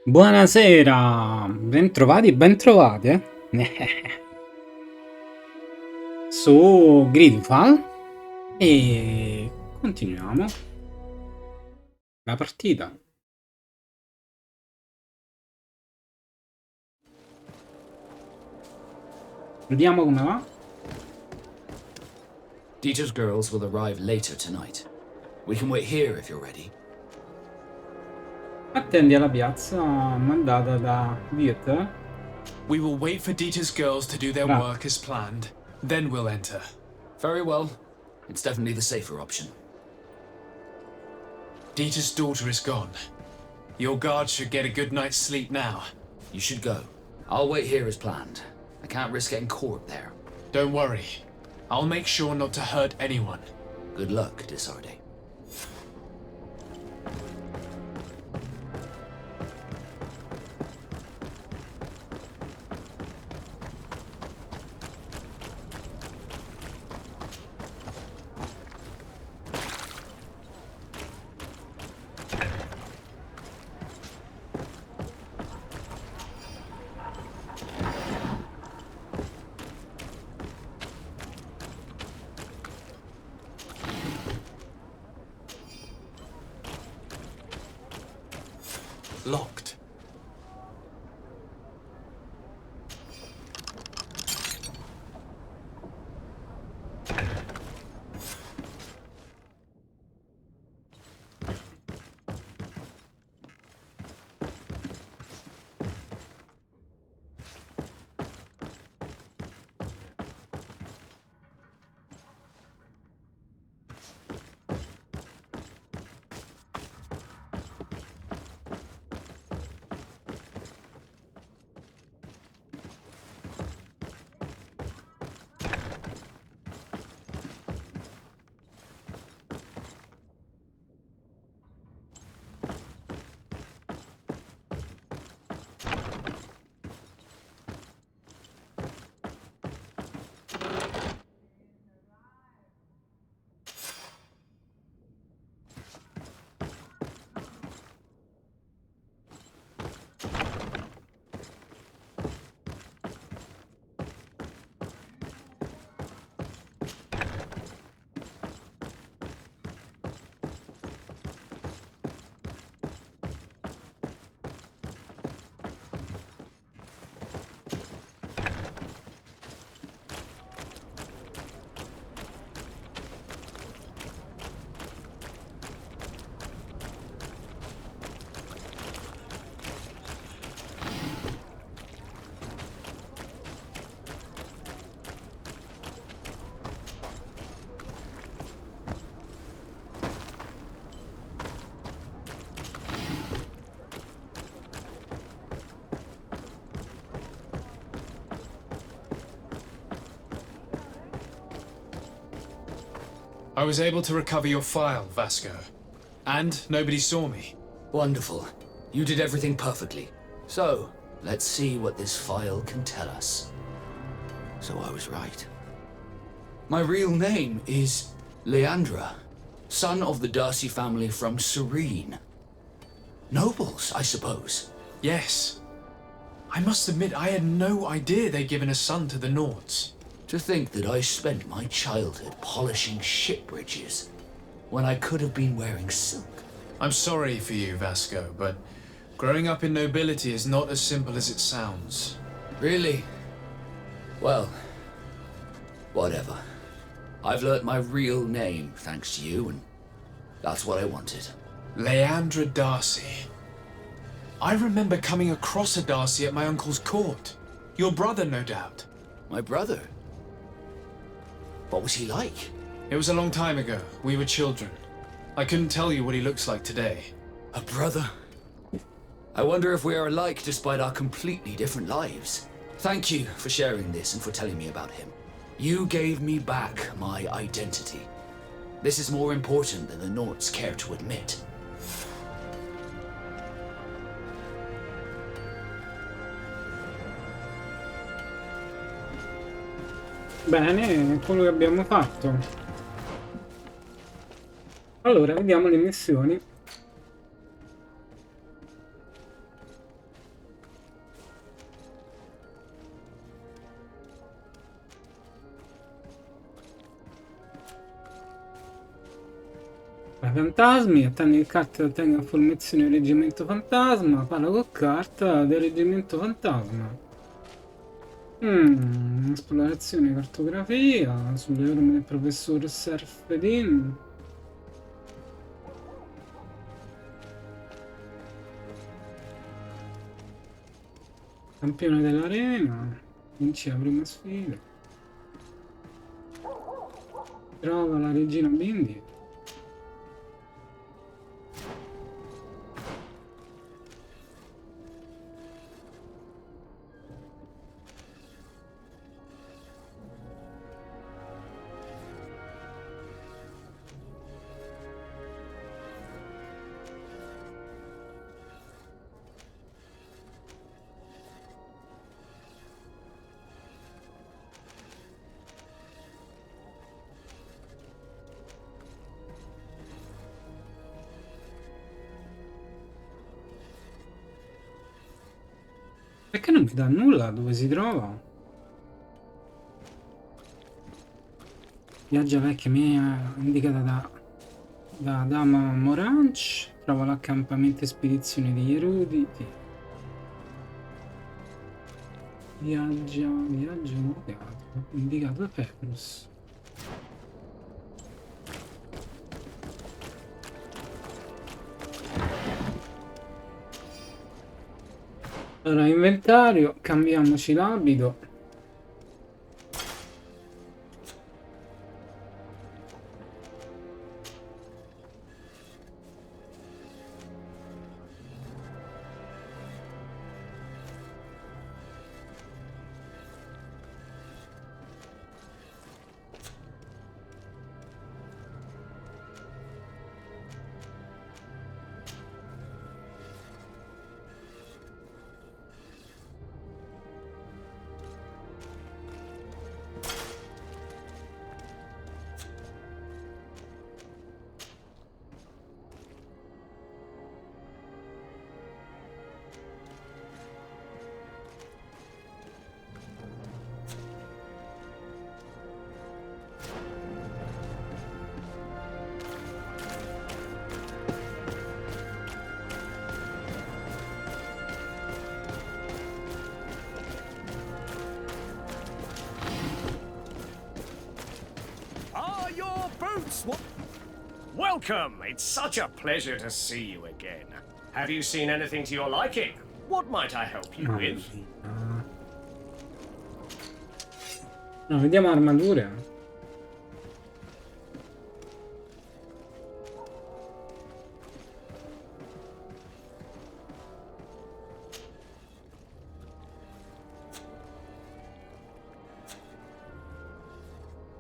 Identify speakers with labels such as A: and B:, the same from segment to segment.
A: Buonasera, bentrovati, su GreedFall e continuiamo la partita. Vediamo come va.
B: Dieter's girls will arrive later tonight. We can wait here if you're ready.
A: Attendi alla piazza mandata da Dieter.
C: We will wait for Dieter's girls to do their work as planned, then we'll enter.
B: Very well. It's definitely the safer option.
C: Dieter's daughter is gone. Your guard should get a good night's sleep now.
B: You should go. I'll wait here as planned. I can't risk getting caught there.
C: Don't worry. I'll make sure not to hurt anyone.
B: Good luck, Disarde.
C: Locked. I was able to recover your file, Vasco. And nobody saw me.
B: Wonderful. You did everything perfectly. So, let's see what this file can tell us. So I was right. My real name is Leandra, son of the Darcy family from Serene. Nobles, I suppose.
C: Yes. I must admit, I had no idea they'd given a son to the Nords.
B: To think that I spent my childhood polishing ship bridges when I could have been wearing silk.
C: I'm sorry for you, Vasco, but growing up in nobility is not as simple as it sounds.
B: Really? Well, whatever. I've learnt my real name thanks to you, and that's what I wanted.
C: Leandra Darcy. I remember coming across a Darcy at my uncle's court. Your brother, no doubt.
B: My brother? What was he like?
C: It was a long time ago. We were children. I couldn't tell you what he looks like today.
B: A brother? I wonder if we are alike despite our completely different lives. Thank you for sharing this and for telling me about him. You gave me back my identity. This is more important than the Nords care to admit.
A: Bene, è quello che abbiamo fatto. Allora, vediamo le missioni. fantasmi, attacchi il carta ottenga formazione del reggimento fantasma, parla con carta del reggimento fantasma. Esplorazione, cartografia, sulle orme del professor Serfedin. Campione dell'arena, vince la prima sfida. Trova la regina Bindi. Perché non mi dà nulla dove si trova? Viaggia vecchia mia indicata da Dama Moranch. Trova l'accampamento e spedizione degli eruditi. Viaggio indicato da Petrus. Allora, inventario, cambiamoci l'abito.
D: Welcome! It's such a pleasure to see you again. Have you seen anything to your liking? What might I help you with?
A: No, vediamo armature.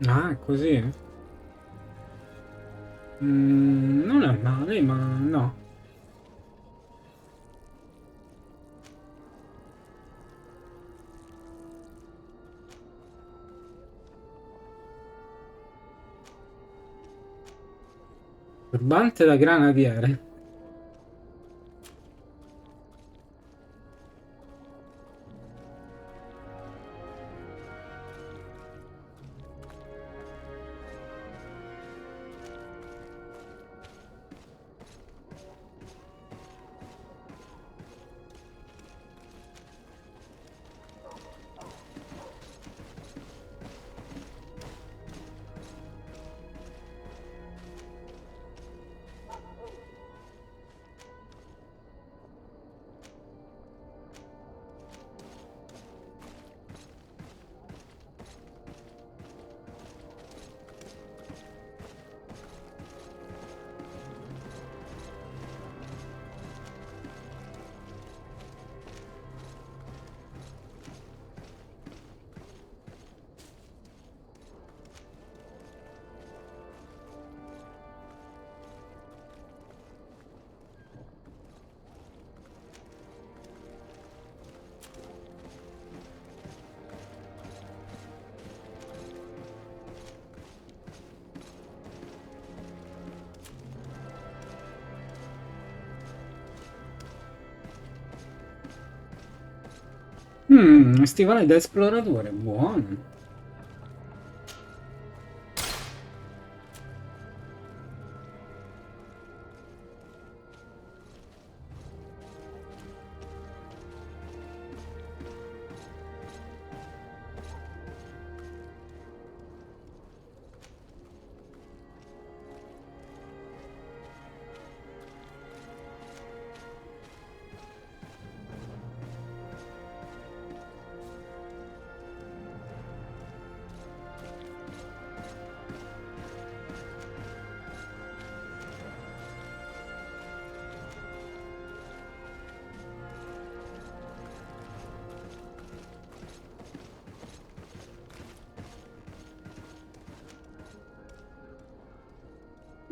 A: Ah, è così? Non è male, ma no. Turbante da granadiere. Stivali da esploratore, buono.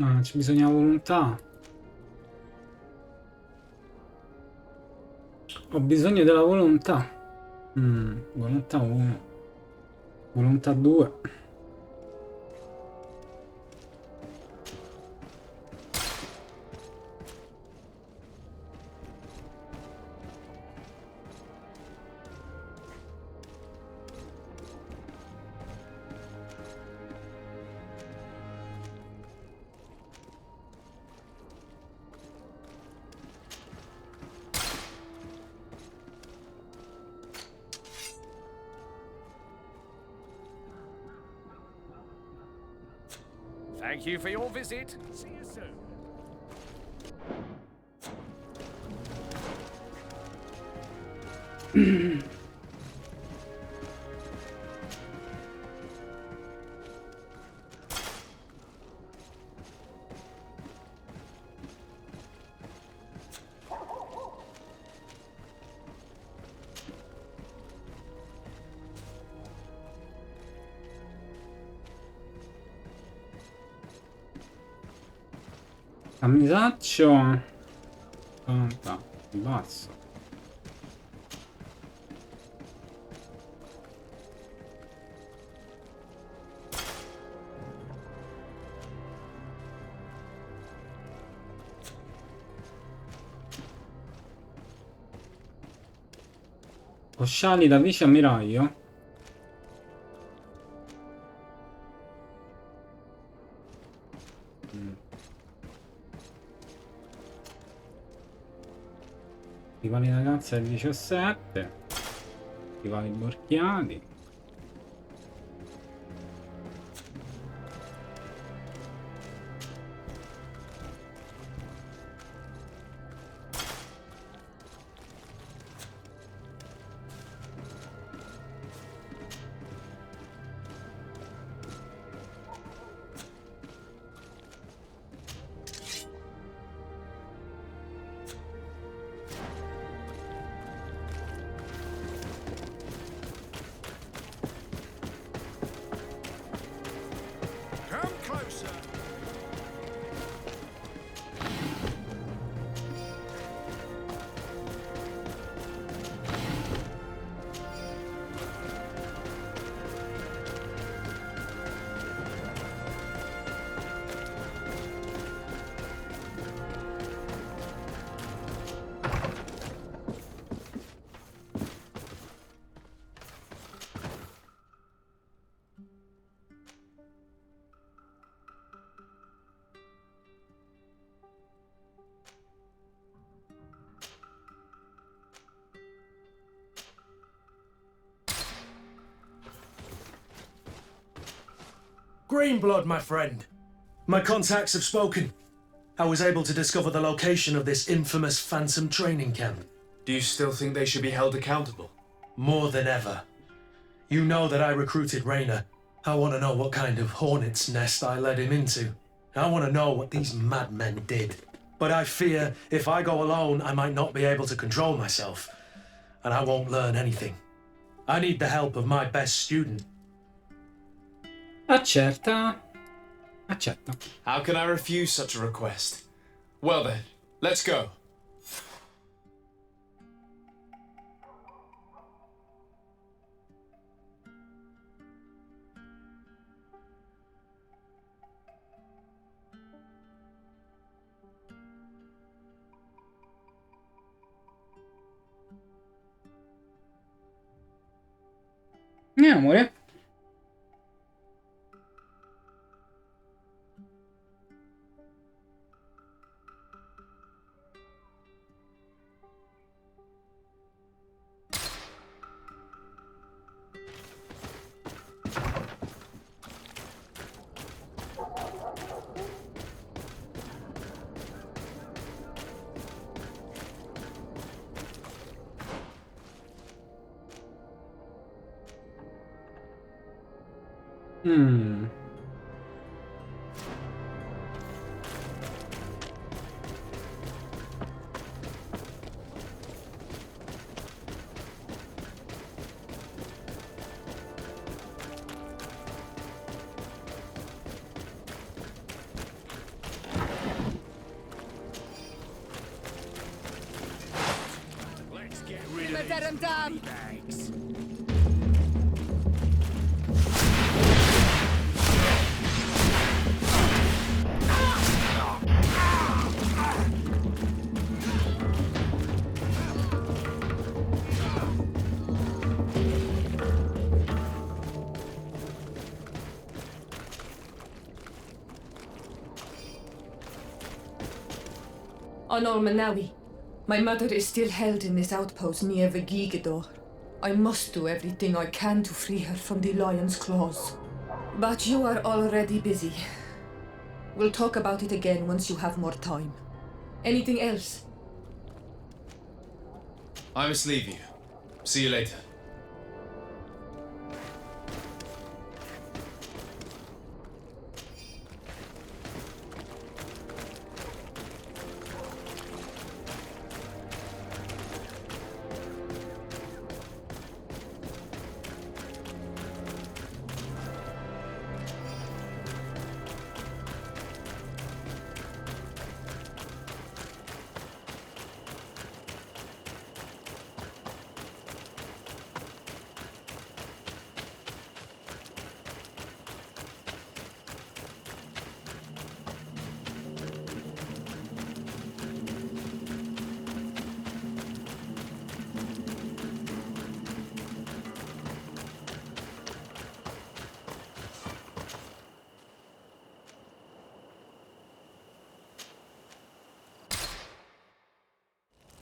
A: Ah, ci bisogna volontà. Ho bisogno della volontà. Volontà 1. Volontà 2.
D: Thank you for your visit. See you soon.
A: Cammisaccio 80 basso. Osciali da vice ammiraglio. Rivali ragazza del 17. Rivali borchiati.
D: Come closer.
E: Greenblood, my friend. My contacts have spoken. I was able to discover the location of this infamous Phantom training camp.
C: Do you still think they should be held accountable?
E: More than ever. You know that I recruited Rayner. I want to know what kind of hornet's nest I led him into. I want to know what these madmen did. But I fear if I go alone, I might not be able to control myself. And I won't learn anything. I need the help of my best student.
A: Accetta. Accetta.
C: How can I refuse such a request? Well then, let's go.
A: Amore.
F: Honor Manawi, my mother is still held in this outpost near Vigigidor. I must do everything I can to free her from the lion's claws. But you are already busy. We'll talk about it again once you have more time. Anything else?
C: I must leave you. See you later.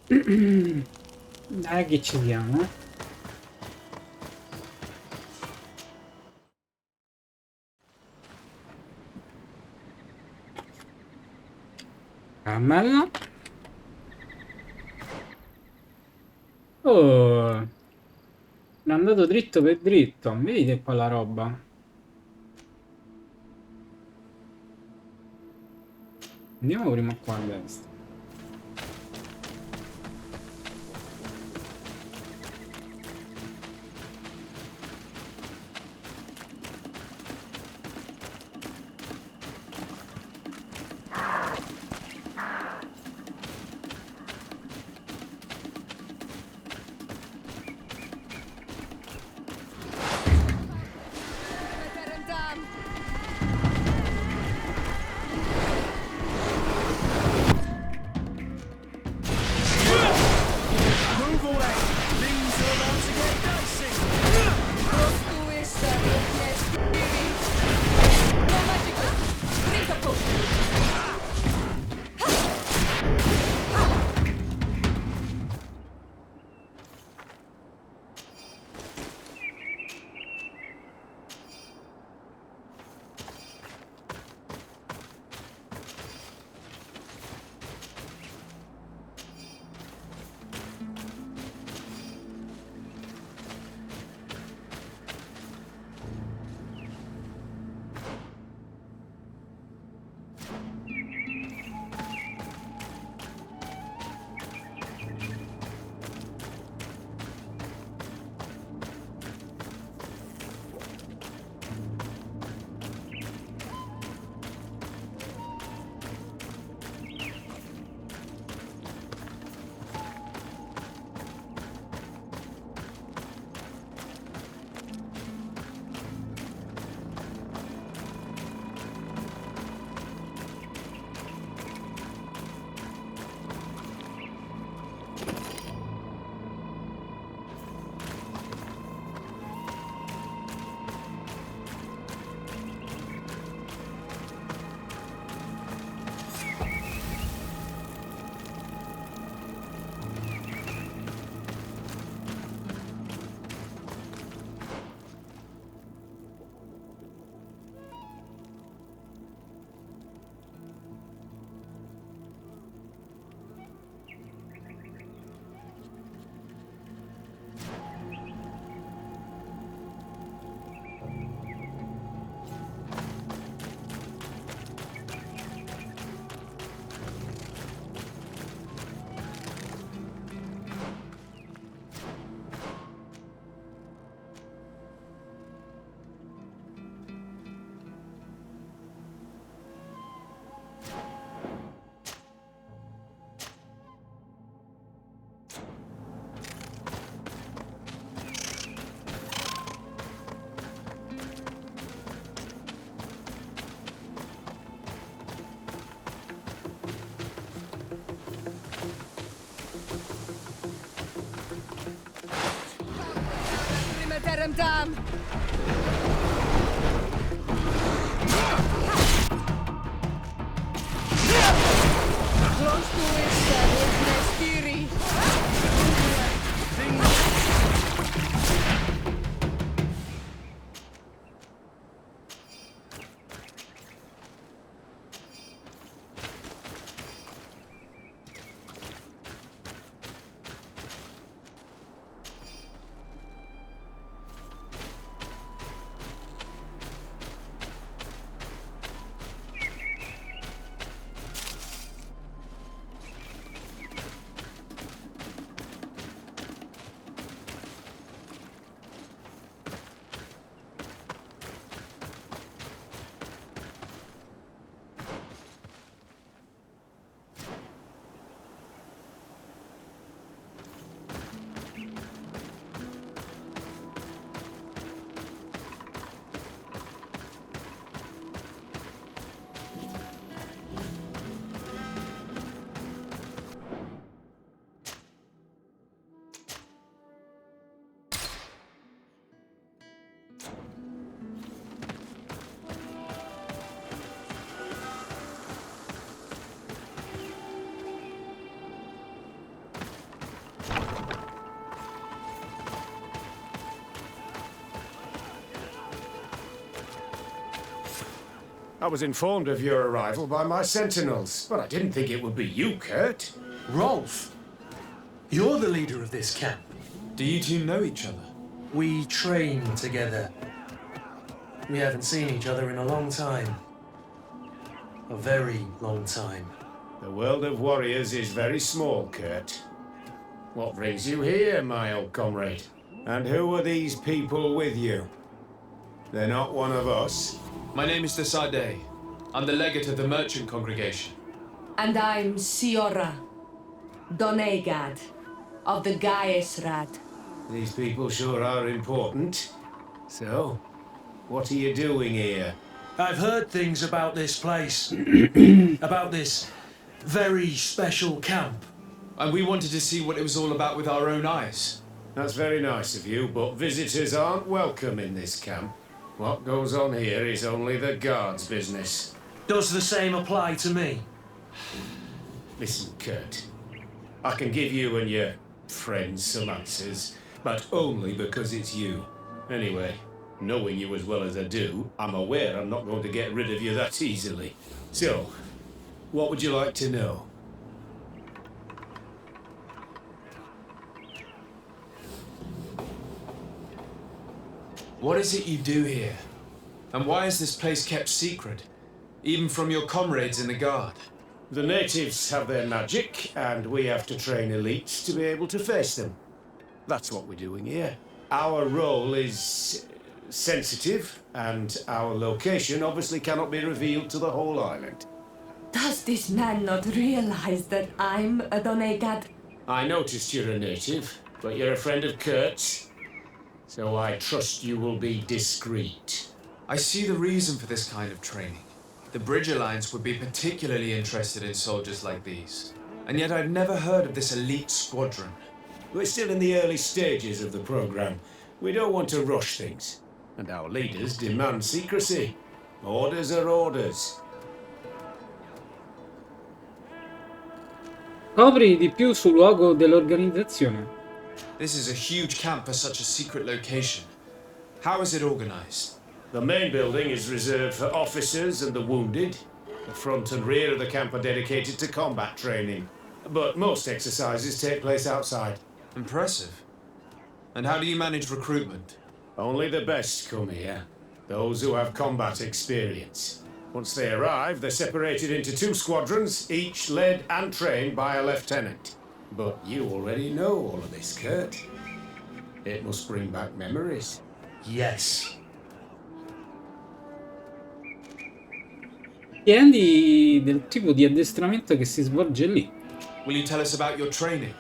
A: Dai che ci siamo. Caramella. Oh, è andato dritto per dritto. Vedete qua la roba? Andiamo prima qua a destra.
F: them down! Close to it, Stiri.
D: I was informed of your arrival by my sentinels, but I didn't think it would be you, Kurt.
E: Rolf, you're the leader of this camp.
C: Do you two know each other?
E: We train together. We haven't seen each other in a long time. A very long time.
D: The world of warriors is very small, Kurt. What brings you here, my old comrade? And who are these people with you? They're not one of us.
C: My name is Desade. I'm the legate of the merchant congregation.
F: And I'm Siora, Donegad, of the Gaesrad.
D: These people sure are important. So, what are you doing here?
E: I've heard things about this place. About this very special camp.
C: And we wanted to see what it was all about with our own eyes.
D: That's very nice of you, but visitors aren't welcome in this camp. What goes on here is only the guard's business.
E: Does the same apply to me?
D: Listen, Kurt. I can give you and your friends some answers, but only because it's you. Anyway, knowing you as well as I do, I'm aware I'm not going to get rid of you that easily. So, what would you like to know?
C: What is it you do here? And why is this place kept secret? Even from your comrades in the guard?
D: The natives have their magic, and we have to train elites to be able to face them. That's what we're doing here. Our role is sensitive, and our location obviously cannot be revealed to the whole island.
F: Does this man not realize that I'm a Donegad?
D: I noticed you're a native, but you're a friend of Kurt's. So I trust you will be discreet.
C: I see the reason for this kind of training. The Bridge Alliance would be particularly interested in soldiers like these. And yet I've never heard of this elite squadron.
D: We're still in the early stages of the program. We don't want to rush things. And our leaders demand secrecy. Orders are orders.
A: Scopri di più sul luogo dell'organizzazione.
C: This is a huge camp for such a secret location. How is it organized?
D: The main building is reserved for officers and the wounded. The front and rear of the camp are dedicated to combat training. But most exercises take place outside.
C: Impressive. And how do you manage recruitment?
D: Only the best come here. Those who have combat experience. Once they arrive, they're separated into 2 squadrons, each led and trained by a lieutenant. But you already know all of this, Kurt. It must bring back memories.
E: Yes.
A: Chiedi del tipo di addestramento che si svolge lì.
C: Will you tell us about your training?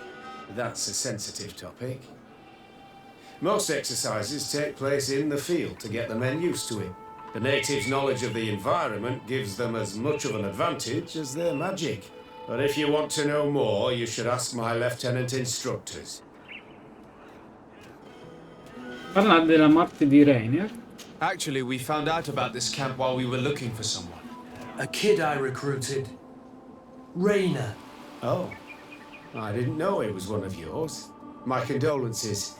D: That's a sensitive topic. Most exercises take place in the field to get the men used to it. The natives' knowledge of the environment gives them as much of an advantage as their magic. But if you want to know more, you should ask my lieutenant instructors.
A: Parla della morte di Rainer.
C: Actually, we found out about this camp while we were looking for someone.
E: A kid I recruited. Rainer.
D: Oh, I didn't know he was one of yours. My condolences.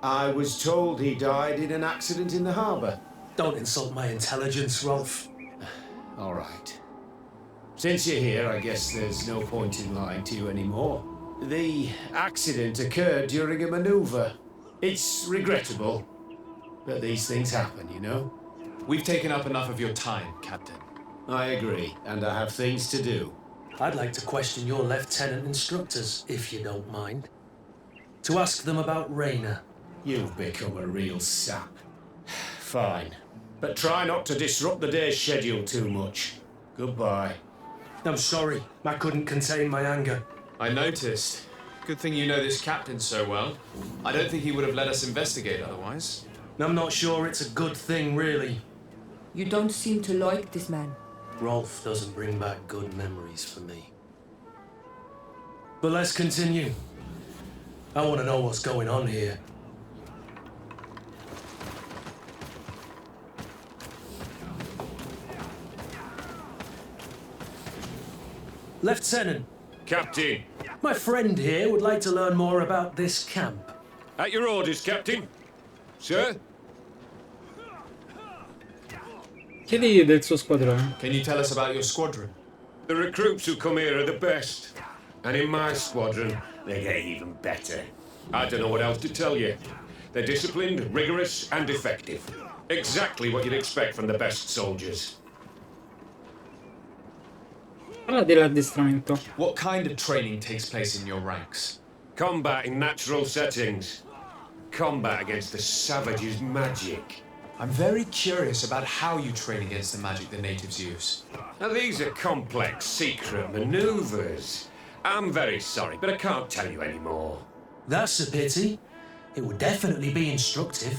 D: I was told he died in an accident in the harbour.
E: Don't insult my intelligence, Rolf.
D: All right. Since you're here, I guess there's no point in lying to you anymore. The accident occurred during a maneuver. It's regrettable, but these things happen, you know?
C: We've taken up enough of your time, Captain.
D: I agree, and I have things to do.
E: I'd like to question your lieutenant instructors, if you don't mind. To ask them about Rainer.
D: You've become a real sap. Fine, but try not to disrupt the day's schedule too much. Goodbye.
E: I'm sorry, I couldn't contain my anger.
C: I noticed. Good thing you know this captain so well. I don't think he would have let us investigate otherwise.
E: I'm not sure it's a good thing, really.
F: You don't seem to like this man.
E: Rolf doesn't bring back good memories for me. But let's continue. I want to know what's going on here. Lieutenant,
D: Captain!
E: my friend here would like to learn more about this camp.
D: At your orders, Captain. Sir?
A: Chiedi del suo squadrone.
C: Can you tell us about your squadron?
D: The recruits who come here are the best. And in my squadron, they get even better. I don't know what else to tell you. They're disciplined, rigorous, and effective. Exactly what you'd expect from the best soldiers.
A: Parla dell'addestramento.
C: What kind of training takes place in your ranks?
D: Combat in natural settings. Combat against the savages' magic.
C: I'm very curious about how you train against the magic the natives use.
D: Now, these are complex, secret maneuvers. I'm very sorry, but I can't tell you any more.
E: That's a pity. It would definitely be instructive.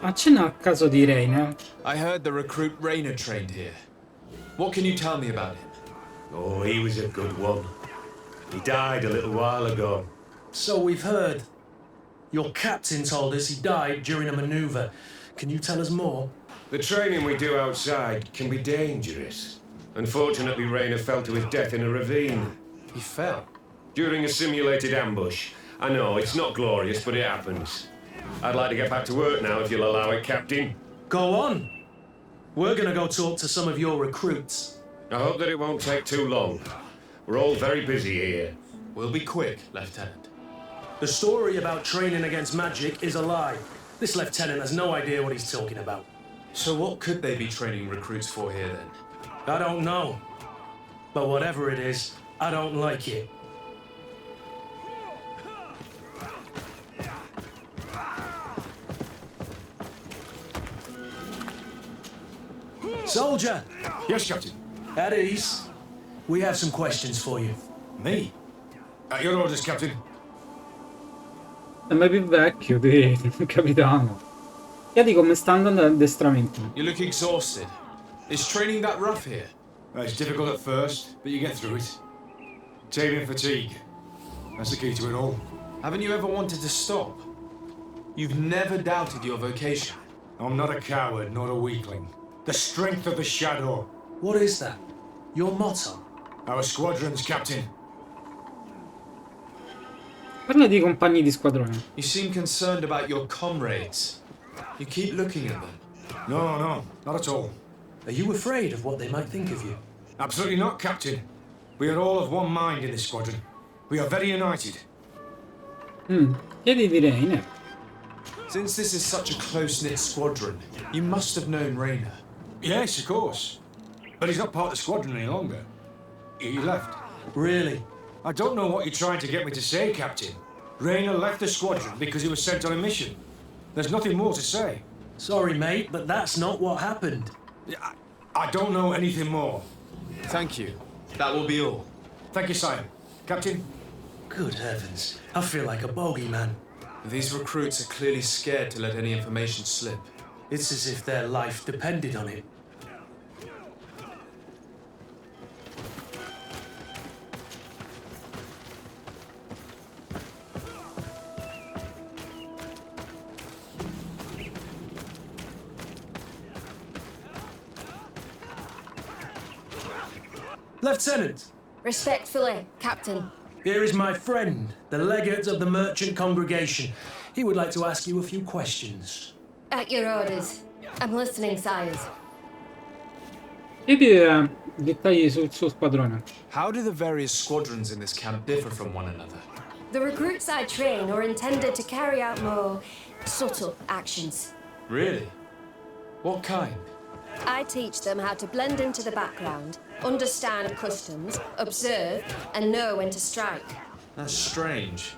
A: Accenna al caso di Rainer.
C: I heard the recruit Rainer trained here. What can you tell me about him?
D: Oh, he was a good one. He died a little while ago.
E: So we've heard. Your captain told us he died during a maneuver. Can you tell us more?
D: The training we do outside can be dangerous. Unfortunately, Rainer fell to his death in a ravine.
C: He fell.
D: During a simulated ambush. I know, it's not glorious, but it happens. I'd like to get back to work now, if you'll allow it, Captain.
E: Go on. We're gonna go talk to some of your recruits.
D: I hope that it won't take too long. We're all very busy here.
C: We'll be quick, Lieutenant.
E: The story about training against magic is a lie. This lieutenant has no idea what he's talking about.
C: So what could they be training recruits for here then?
E: I don't know. But whatever it is, I don't like it. Soldier!
D: Yes, Captain.
E: At ease. We have some questions for you.
D: Me? At your orders, Captain.
A: Sembra più vecchio di capitano. Chiedi come sta andando l'addestramento.
C: You look exhausted. Is training that rough here?
G: It's difficult at first, but you get through it. Taming fatigue. That's the key to it all.
C: Haven't you ever wanted to stop? You've never doubted your vocation.
G: I'm not a coward, not a weakling. The strength of the shadow.
E: What is that? Your motto?
G: Our squadron's captain.
A: Parla di compagni di squadrone.
C: You seem concerned about your comrades. You keep looking at them.
G: No, not at all.
E: Are you afraid of what they might think of you?
G: Absolutely not, Captain. We are all of one mind in this squadron. We are very united.
A: Chiedi di Rainer.
C: Since this is such a close-knit squadron, you must have known Rainer.
G: Yes, of course. But he's not part of the squadron any longer. He left.
E: Really?
G: I don't know what you're trying to get me to say, Captain. Rainer left the squadron because he was sent on a mission. There's nothing more to say.
E: Sorry, mate, but that's not what happened.
G: I don't know anything more.
C: Thank you. That will be all.
G: Thank you, sire. Captain?
E: Good heavens. I feel like a bogeyman.
C: These recruits are clearly scared to let any information slip.
E: It's as if their life depended on it. Lieutenant,
H: Respectfully, Captain.
E: here is my friend, the legate of the merchant congregation. He would like to ask you a few questions.
H: At your orders. I'm listening, sires.
A: Chiedi dettagli sul suo squadrone.
C: How do the various squadrons in this camp differ from one another?
H: The recruits I train are intended to carry out more subtle actions.
C: Really? What kind?
H: I teach them how to blend into the background, understand customs, observe, and know when to strike.
C: That's strange.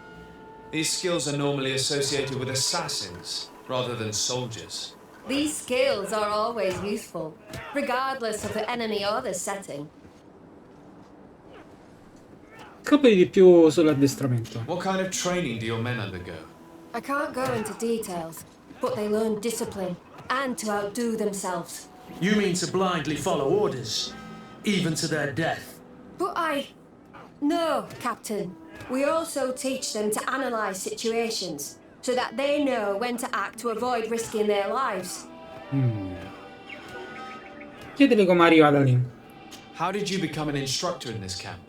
C: These skills are normally associated with assassins, rather than soldiers.
H: These skills are always useful, regardless of the enemy or the setting.
A: Scopri di più sull'addestramento.
C: What kind of training do your men undergo?
H: I can't go into details, but they learn discipline and to outdo themselves.
E: You mean to blindly follow orders, even to their death?
H: But No, Captain. We also teach them to analyze situations, so that they know when to act to avoid risking their lives.
A: Chiedili come arriva da lì.
C: How did you become an instructor in this camp?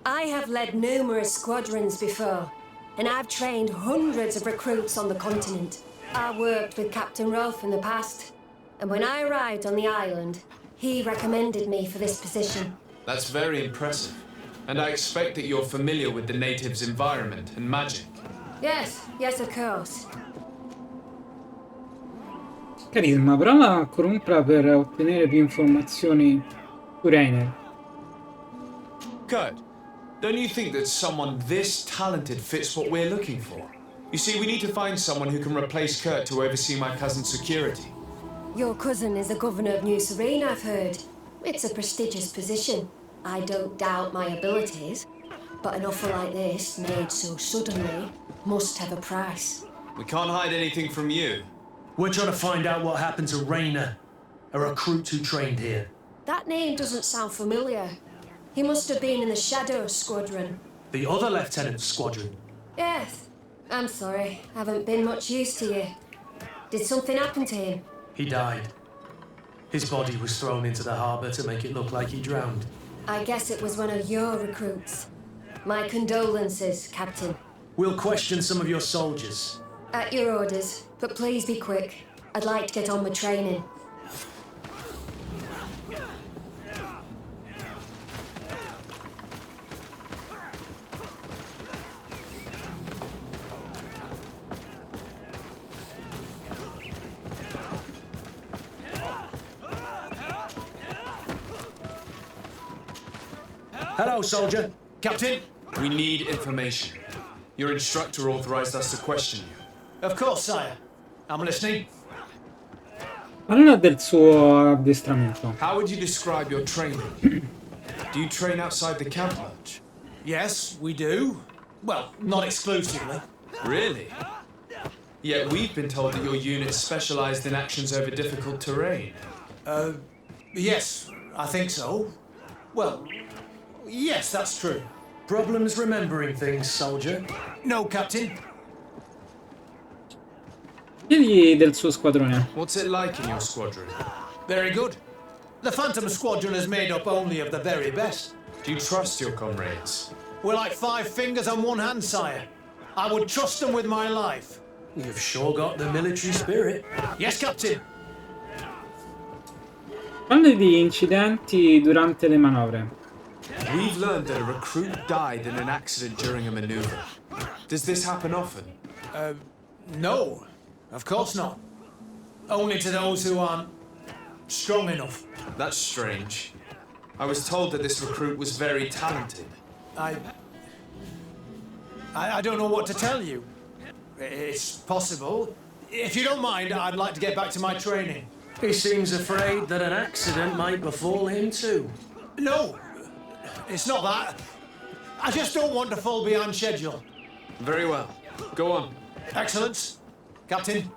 H: I have led numerous squadrons before, and I've trained hundreds of recruits on the continent. I worked with Captain Rolfe in the past, and when I arrived on the island, he recommended me for this position.
C: That's very impressive. And I expect that you're familiar with the natives' environment and magic.
H: Yes, of course.
A: Carisma, prova a corromperla per ottenere più informazioni su Rainer.
C: Kurt, don't you think that someone this talented fits what we're looking for? You see, we need to find someone who can replace Kurt to oversee my cousin's security.
H: Your cousin is the governor of New Serene, I've heard. It's a prestigious position. I don't doubt my abilities, but an offer like this, made so suddenly, must have a price.
C: We can't hide anything from you.
E: We're trying to find out what happened to Rainer, a recruit who trained here.
H: That name doesn't sound familiar. He must have been in the Shadow Squadron.
E: The other lieutenant's squadron.
H: Yes. I'm sorry, haven't been much use to you. Did something happen to him?
E: He died. His body was thrown into the harbour to make it look like he drowned.
H: I guess it was one of your recruits. My condolences, Captain.
E: We'll question some of your soldiers.
H: At your orders, but please be quick. I'd like to get on with training.
E: Hello, soldier.
C: Captain, we need information. Your instructor authorized us to question you.
G: Of course, sire. I'm listening.
A: Parla del suo addestramento.
C: How would you describe your training? Do you train outside the camp much?
G: Yes, we do. Well, not exclusively.
C: Really? Yet we've been told that your unit specialized in actions over difficult terrain.
G: Yes, I think so. Well, yes, that's true.
E: Problems remembering things, soldier?
G: No, Captain.
A: Chiedi del suo squadrone.
C: What's it like in your squadron?
G: Very good. The Phantom Squadron is made up only of the very best.
C: Do you trust your comrades?
G: We're like 5 fingers on one hand, sire. I would trust them with my life.
E: You've sure got the military spirit.
G: Yes, Captain.
A: Parli di incidenti durante le manovre.
C: We've learned that a recruit died in an accident during a maneuver. Does this happen often?
G: No, of course not. Only to those who aren't strong enough.
C: That's strange. I was told that this recruit was very talented.
G: I don't know what to tell you. It's possible. If you don't mind, I'd like to get back to my training.
E: He seems afraid that an accident might befall him too.
G: No, it's not that. I just don't want to fall behind schedule.
C: Very well. Go on.
G: Excellence. Captain.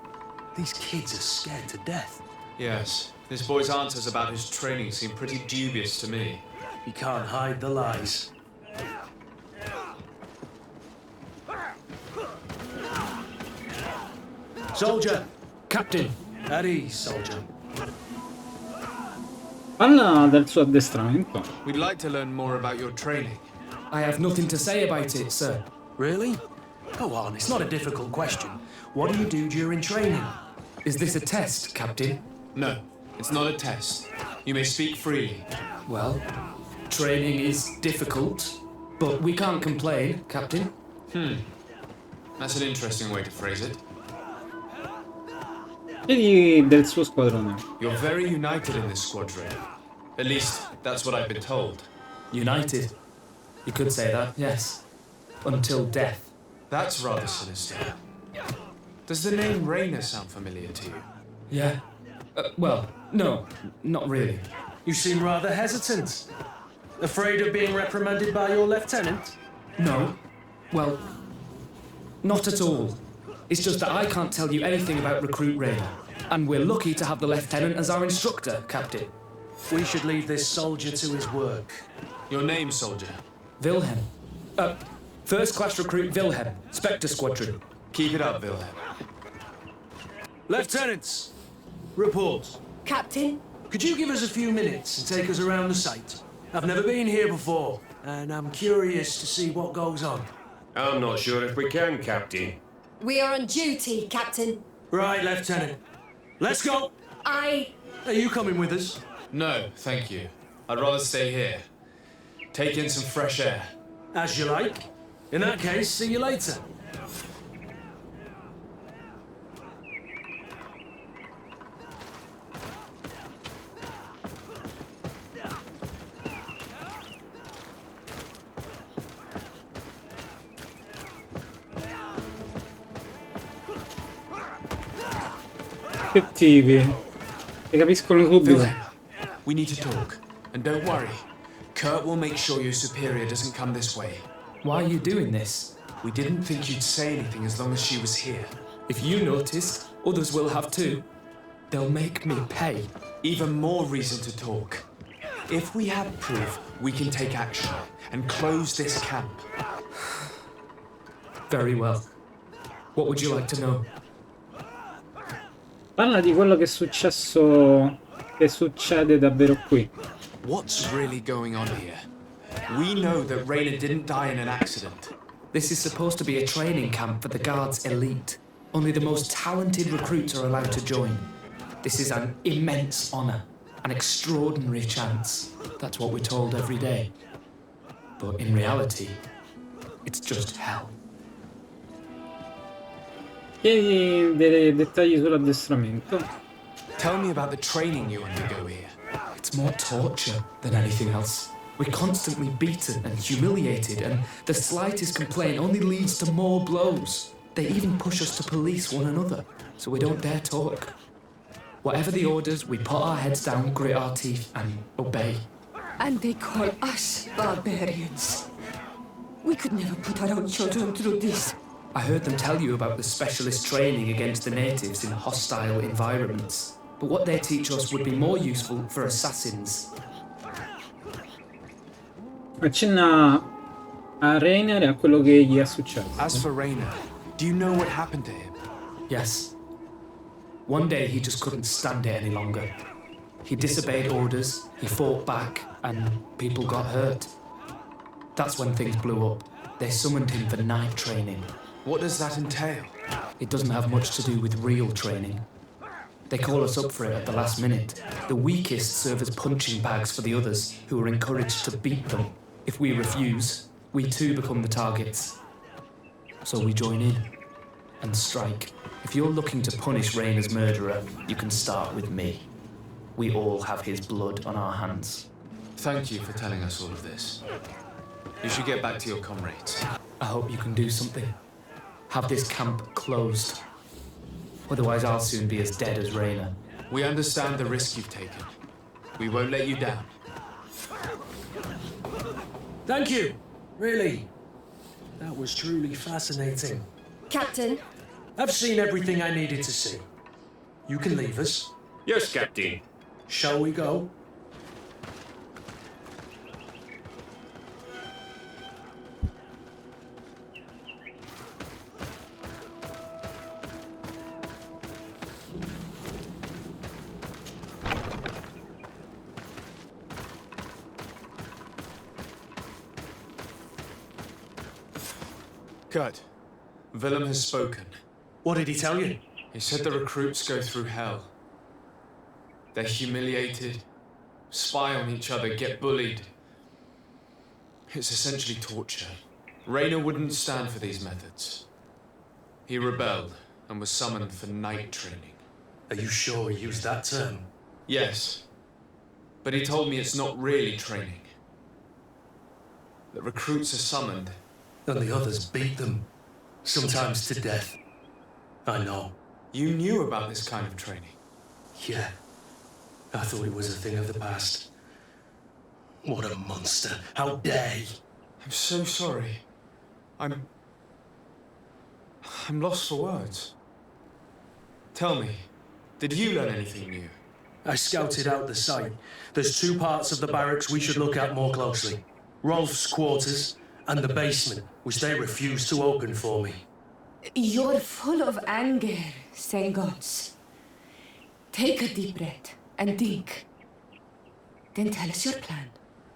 E: These kids are scared to death.
C: Yes. This boy's answers about his training seem pretty dubious to me.
E: He can't hide the lies. Soldier!
G: Captain.
E: At ease, soldier.
A: Parla del suo addestramento.
C: We'd like to learn more about your training.
B: I have nothing to say about it, sir.
E: Really? Go on, it's not a difficult question. What do you do during training?
B: Is this a test, Captain?
C: No, it's not a test. You may speak freely.
B: Well, training is difficult, but we can't complain, Captain.
C: That's an interesting way to phrase it.
A: Chiedi del suo squadrone.
C: You're very united in this squadron. At least, that's what I've been told.
B: United. You could say that, yes. Until death.
C: That's rather sinister. Does the name Rainer sound familiar to you?
B: Yeah. Well, no, not really.
E: You seem rather hesitant. Afraid of being reprimanded by your lieutenant?
B: No. Well, not at all. It's just that I can't tell you anything about Recruit Rainer. And we're lucky to have the Lieutenant as our instructor, Captain.
E: We should leave this soldier to his work.
C: Your name, soldier?
B: Wilhelm. First class recruit Wilhelm, Spectre Squadron.
C: Keep it up, Wilhelm.
E: Lieutenants, report.
H: Captain,
E: Could you give us a few minutes and take us around the site? I've never been here before, and I'm curious to see what goes on.
D: I'm not sure if we can, Captain.
H: we are on duty, Captain.
E: Right, Lieutenant. Let's go!
H: I...
E: Are you coming with us?
C: No, thank you. I'd rather stay here. Take in some fresh air.
E: As you like. In that case, see you later.
A: Effettivi. E capiscono subito.
C: Wilhelm, we need to talk. And don't worry. Kurt will make sure your superior doesn't come this way.
B: Why are you doing this?
C: We didn't think you'd say anything as long as she was here.
B: If you noticed, others will have too. They'll make me pay.
C: Even more reason to talk. If we have proof, we can take action and close this camp.
B: Very well. What would you like to know?
A: Parla di quello che è successo, che succede davvero qui.
C: What's really going on here? We know that Rainer didn't die in an accident.
B: This is supposed to be a training camp for the Guard's elite. Only the most talented recruits are allowed to join. This is an immense honor, an extraordinary chance. That's what we're told every day. But in reality, it's just hell.
A: Chiedi dei dettagli sull'addestramento.
C: Tell me about the training you undergo here.
B: It's more torture than anything else. We're constantly beaten and humiliated, and the slightest complaint only leads to more blows. They even push us to police one another, so we don't dare talk. Whatever the orders, we put our heads down, grit our teeth, and obey.
F: And they call us barbarians. We could never put our own children through this.
B: I heard them tell you about the specialist training against the natives in hostile environments. But what they teach us would be more useful for assassins.
A: Accenna a Rainer e a quello che gli è successo.
C: As for Rainer, do you know what happened to him?
B: Yes. One day he just couldn't stand it any longer. He disobeyed orders, he fought back, and people got hurt. That's when things blew up. They summoned him for night training.
C: What does that entail?
B: It doesn't have much to do with real training. They call us up for it at the last minute. The weakest serve as punching bags for the others, who are encouraged to beat them. If we refuse, we too become the targets. So we join in and strike. If you're looking to punish Rainer's murderer, you can start with me. We all have his blood on our hands.
C: Thank you for telling us all of this. You should get back to your comrades.
B: I hope you can do something. Have this camp closed. Otherwise I'll soon be as dead as Rainer.
C: We understand the risk you've taken. We won't let you down.
E: Thank you. Really. That was truly fascinating.
H: Captain,
E: I've seen everything I needed to see. You can leave us.
D: Yes, Captain.
E: Shall we go?
C: Kurt, Willem has spoken.
E: What did he tell you?
C: He said the recruits go through hell. They're humiliated, spy on each other, get bullied. It's essentially torture. Raynor wouldn't stand for these methods. He rebelled and was summoned for night training.
E: Are you sure he used that term?
C: Yes, but he told me it's not really training. The recruits are summoned.
E: And the others beat them, sometimes to death. I know.
C: You knew about this kind of training?
E: Yeah. I thought it was a thing of the past. What a monster. How dare he?
C: I'm so sorry. I'm lost for words. Tell me, did you learn anything new?
E: I scouted out the site. There's 2 parts of the barracks we should look at more closely. Rolf's quarters and the basement, which they refused to open for me.
F: You're full of anger, Sengots. Take a deep breath and think. Then tell us your plan.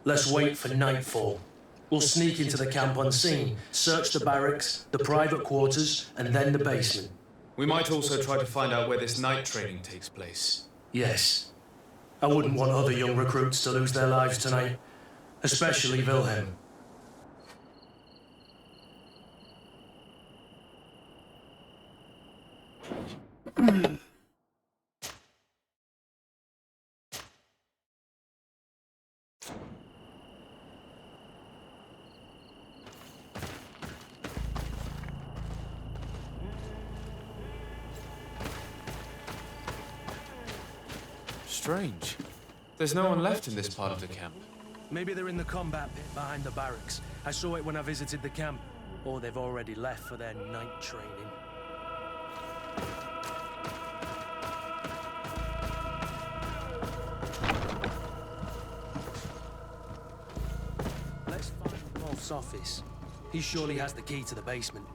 E: Let's wait for nightfall. We'll sneak into the camp unseen, search the barracks, the private quarters, and then the basement.
C: We might also try to find out where this night training takes place.
E: Yes. I wouldn't want other young recruits to lose their lives tonight, especially Wilhelm.
C: Strange. There's no one left in this part of the camp.
E: Maybe they're in the combat pit behind the barracks. I saw it when I visited the camp. Or they've already left for their night training. Let's find Rolf's office. He surely has the key to the basement.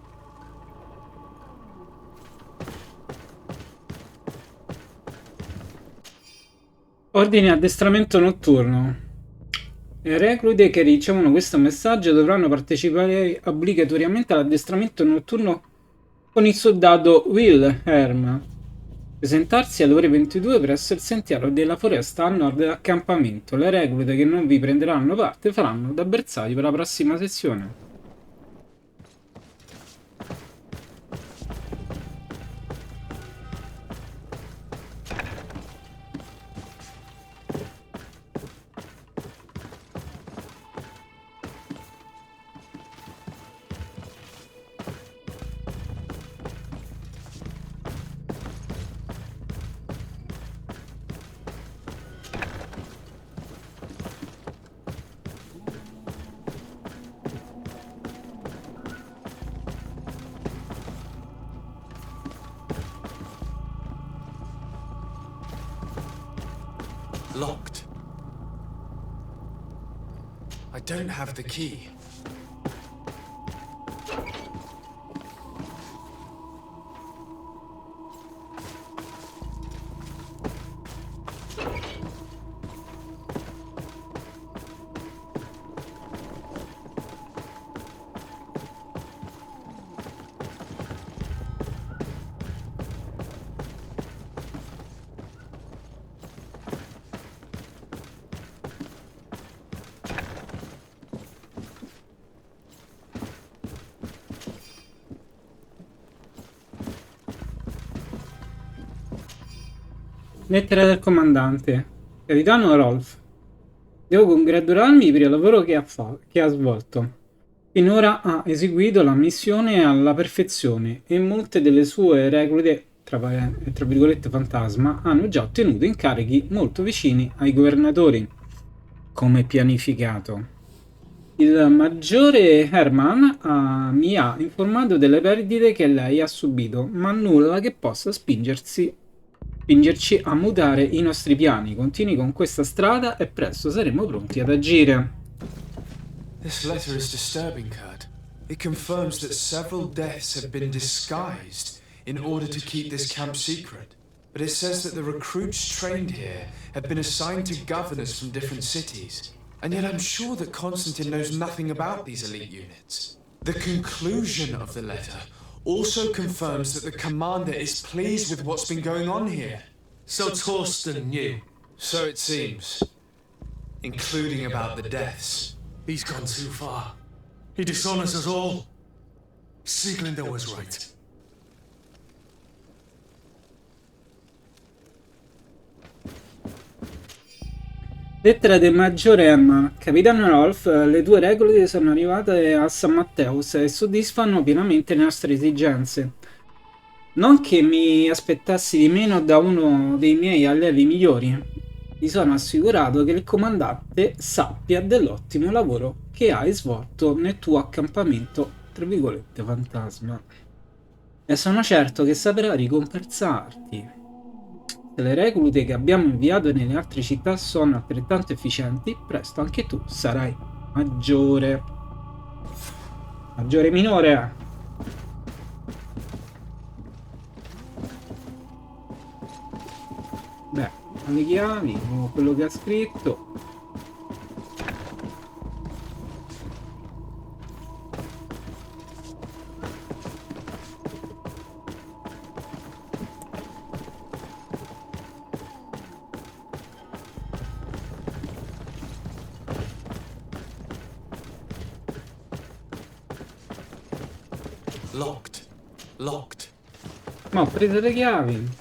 A: Ordine addestramento notturno. Le reclute che ricevono questo messaggio dovranno partecipare obbligatoriamente all'addestramento notturno con il soldato Wilhelm. Presentarsi alle ore 22 presso il sentiero della foresta a nord dell'accampamento. Le reclute che non vi prenderanno parte faranno da bersaglio per la prossima sessione.
C: Locked. I don't have the key.
A: Lettera del comandante. Capitano Rolf. Devo congratularmi per il lavoro che ha svolto. Finora ha eseguito la missione alla perfezione e molte delle sue reclute, tra virgolette fantasma, hanno già ottenuto incarichi molto vicini ai governatori, come pianificato. Il maggiore Hermann mi ha informato delle perdite che lei ha subito, ma nulla che possa spingerci a mutare i nostri piani. Continui con questa strada e presto saremo pronti ad agire.
C: This letter is disturbing, Kurt. It confirms that several deaths have been disguised in order to keep this camp secret. But it says that the recruits trained here have been assigned to governors from different cities. And yet I'm sure that Constantine knows nothing about these elite units. The conclusion of the letter also confirms that the commander is pleased with what's been going on here.
E: So Torsten knew.
C: So it seems. Including about the deaths.
E: He's gone too far. He dishonors us all. Sieglinder was right.
A: Lettera del maggiore Emma. Capitano Rolf, le tue regole sono arrivate a San Matteus e soddisfano pienamente le nostre esigenze. Non che mi aspettassi di meno da uno dei miei allievi migliori. Mi sono assicurato che il comandante sappia dell'ottimo lavoro che hai svolto nel tuo accampamento, tra virgolette, fantasma. E sono certo che saprà ricompensarti. Se le reclute che abbiamo inviato nelle altre città sono altrettanto efficienti, presto anche tu sarai maggiore. Maggiore minore. Beh, le chiavi, quello che ha scritto.
C: Locked. Locked.
A: Ma ho preso le chiavi.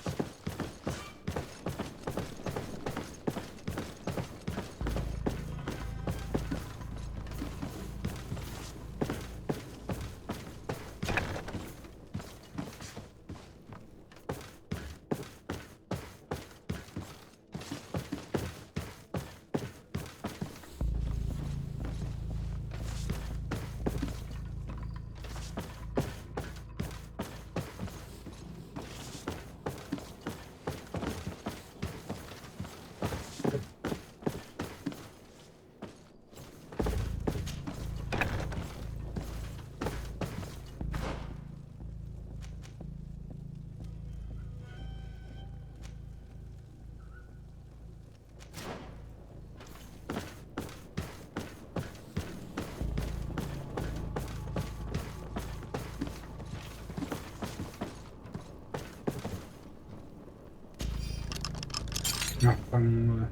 A: No,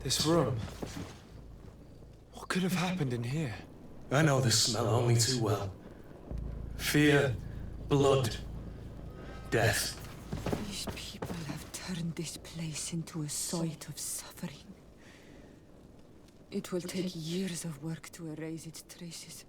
C: This room. What could have happened in here?
E: I know this smell only too well. Fear, blood, death.
F: These people have turned this place into a site of suffering. It will take years of work to erase its traces.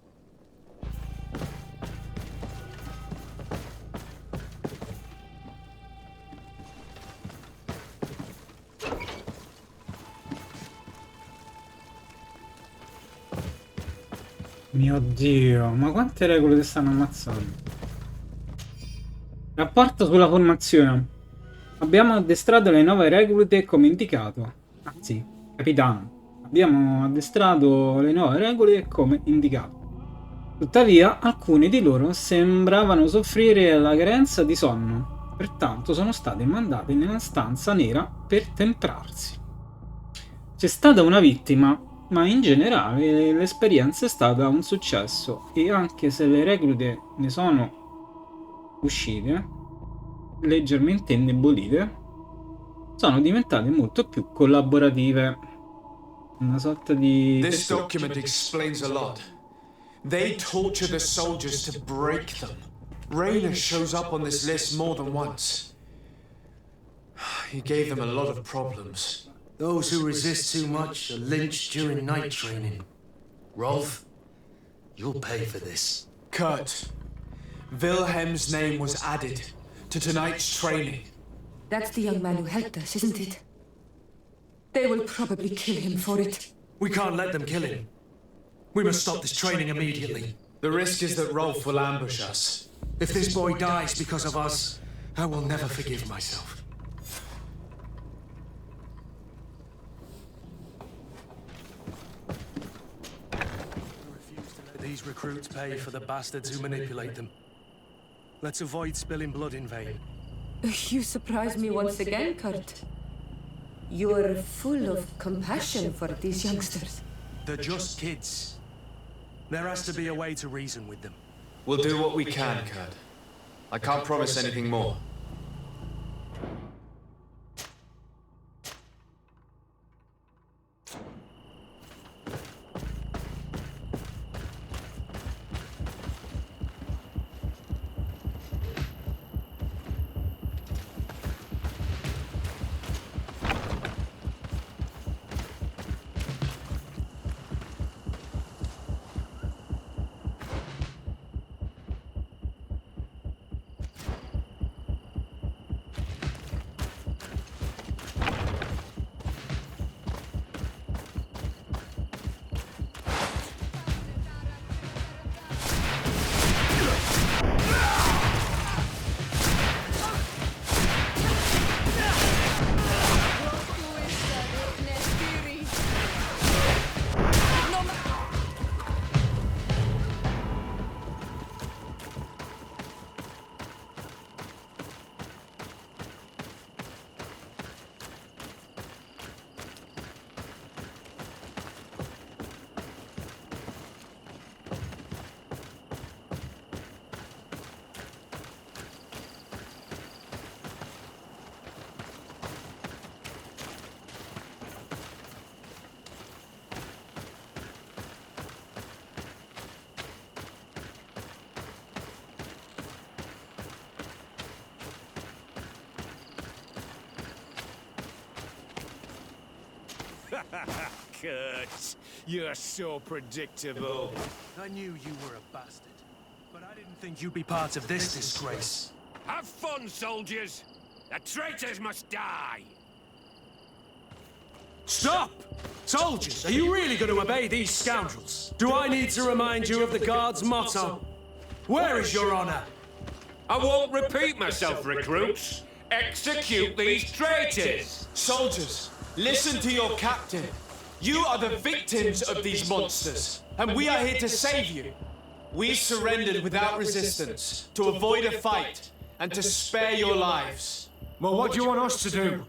A: Mio Dio, ma quante regole ti stanno ammazzando? Rapporto sulla formazione. Abbiamo addestrato le nuove reclute come indicato. Anzi, capitano, abbiamo addestrato le nuove regole come indicato. Tuttavia, alcuni di loro sembravano soffrire la carenza di sonno, pertanto sono stati mandati nella stanza nera per temprarsi. C'è stata una vittima, ma in generale l'esperienza è stata un successo e anche se le reclute ne sono uscite leggermente indebolite, sono diventate molto più collaborative. Una sorta di...
C: This document explains a lot. They torture the soldiers to break them. Raynor shows up on this list more than once. He gave them a lot of problems.
E: Those who resist too much are lynched during night training. Rolf, you'll pay for this.
C: Kurt, Wilhelm's name was added to tonight's training.
F: That's the young man who helped us, isn't it? They will probably kill him for it.
E: We can't let them kill him. We must stop this training immediately.
C: The risk is that Rolf will ambush us.
E: If this boy dies because of us, I will never forgive myself. These recruits pay for the bastards who manipulate them. Let's avoid spilling blood in vain.
F: You surprise me once again, Kurt. You're full of compassion for these youngsters.
E: They're just kids. There has to be a way to reason with them.
C: We'll do what we can, Kurt. I can't promise anything more.
D: Kurt, you're so predictable.
E: I knew you were a bastard, but I didn't think you'd be part of this disgrace.
D: Have fun, soldiers! The traitors must die!
E: Stop! Soldiers, are you really going to obey these scoundrels? Do I need to remind you of the Guard's motto? Where is your honor?
D: I won't repeat myself, recruits. Execute these traitors!
C: Soldiers, listen to your captain. You are the victims of these monsters, and we are here to save you. We surrendered without resistance, to avoid a fight, and to spare your lives.
G: Well, what do you want us to do?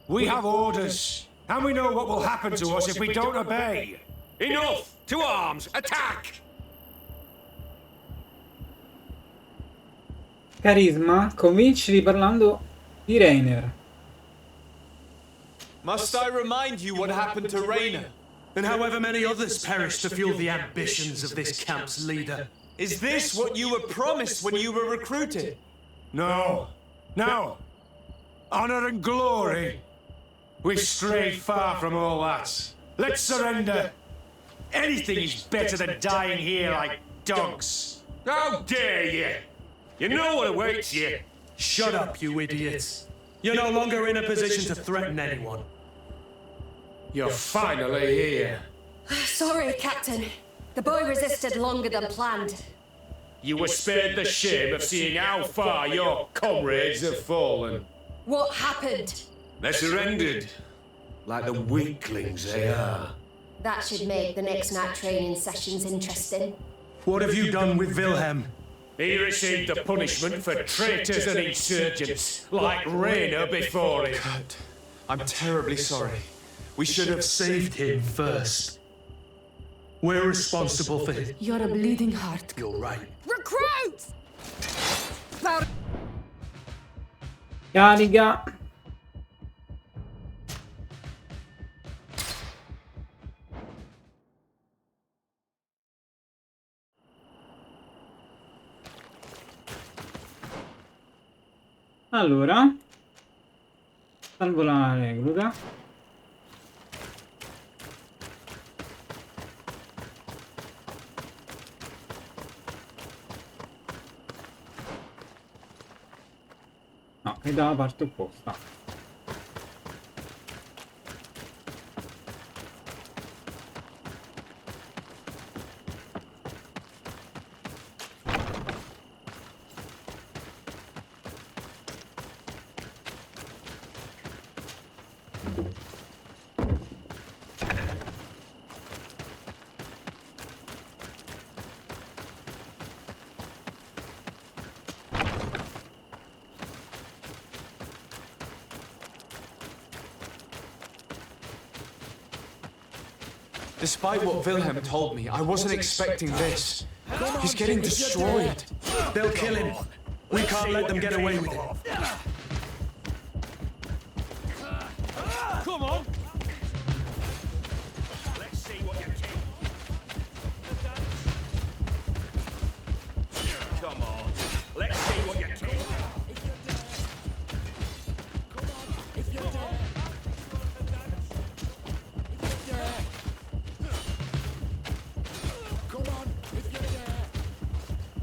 G: We have orders, and we know what will happen to us if we don't obey.
D: Enough! To arms! Attack!
A: Carisma, convincili parlando di Rainer.
C: Must I remind you what happened to Rainer?
E: And however many others perished to fuel the ambitions of this camp's leader.
C: Is this what you were promised when you were recruited?
G: No. No. Honor and glory. We've strayed far from all that. Let's surrender. Anything is better than dying here like dogs.
D: How dare you! You know what awaits you!
E: Shut up, you idiots. You're no longer in a position to threaten anyone.
G: You're finally here.
H: Sorry, Captain. The boy resisted longer than planned.
D: You were spared the shame of seeing how far your comrades have fallen.
H: What happened?
D: They surrendered, like the weaklings they are.
H: That should make the next night training sessions interesting.
E: What have you done with Wilhelm?
D: He received the punishment for traitors and insurgents, like Rainer before him.
C: Kurt, I'm terribly sorry. We should have
E: Saved him first. We're responsible for his...
F: You're a bleeding heart.
E: You're right.
H: Recruits!
A: Carica. Allora, salvo la recluta. No, è dalla parte opposta.
C: Despite what Wilhelm told me, I wasn't expecting this. He's getting destroyed.
E: They'll kill him. We can't let them get away with it.
G: Come on! Let's see what you can. Come on. Let's see what you can.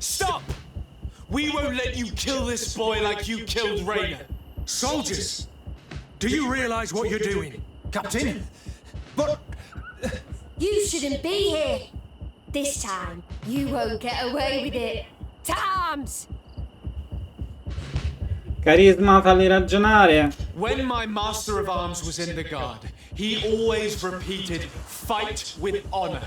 C: Stop! We won't let you kill this boy like you killed Rainer.
E: Soldiers! Do you realize what you're doing?
G: Captain? But...
H: You shouldn't be here. This time, you won't get away with it. To arms!
A: Carisma, falli ragionare.
C: When my master of arms was in the guard, he always repeated, fight with honor.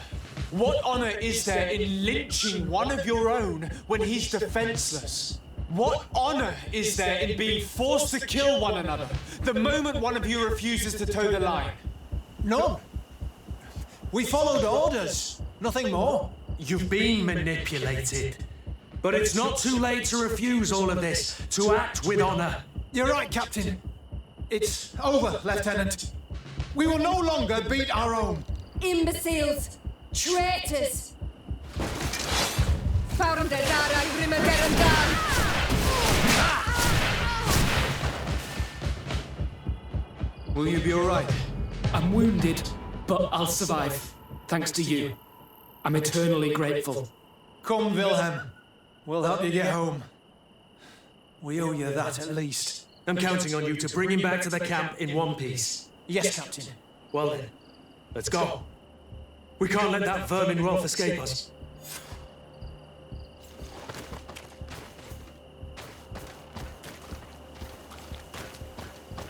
C: What honor is there in lynching one of your own when he's defenseless? What honor is there in being forced to kill one another the moment one of you refuses to toe the line?
G: None. We followed orders. Nothing more.
E: You've been manipulated. But it's not too late to refuse all of this, to act with honor.
G: You're right, Captain. It's over, Lieutenant. We will no longer beat our own.
H: Imbeciles! Traitors! Farum der Dara, Rimmer der
C: Will you be alright?
I: I'm wounded, but I'll survive. Thanks to you. I'm eternally grateful.
G: Come, Wilhelm. We'll help you get home. We owe you that at least.
E: I'm counting on you to bring him back to the camp in one piece.
G: Yes, Captain.
E: Well then, let's go. We can't let that vermin Rolf escape us.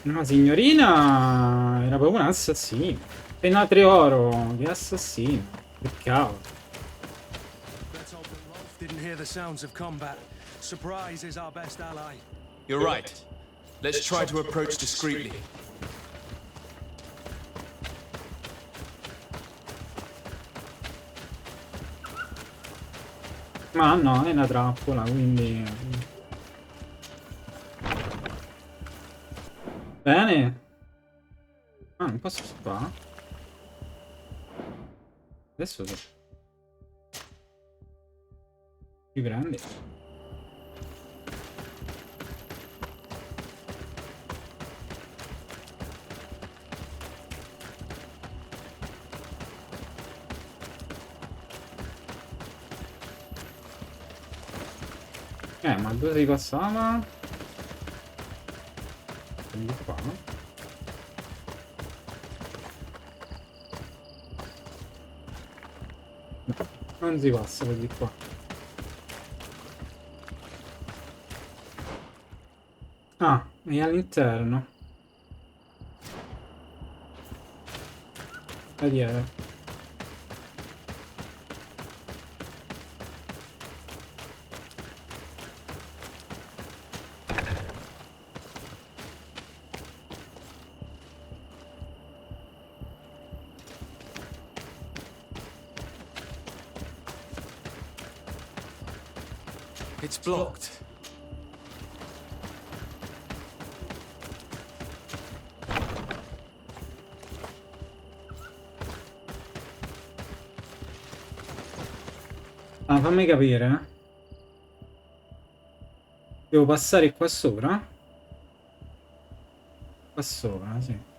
A: Una signorina era proprio un assassino. Appena 3 oro, che assassino. Peccato.
E: Let's hope that Rolf didn't hear the sounds of combat. Surprise is our best ally.
C: You're right. Let's try to approach discreetly.
A: Ma no, è una trappola, quindi... Bene. Ah, non posso qua. Adesso sì. Riprendi. Ma dove si passava? Quindi qua. No, non si passa così qua. Ah, è all'interno. Vedere.
C: It's blocked.
A: Ah, fammi capire. Devo passare qua sopra? Qua sopra, sì.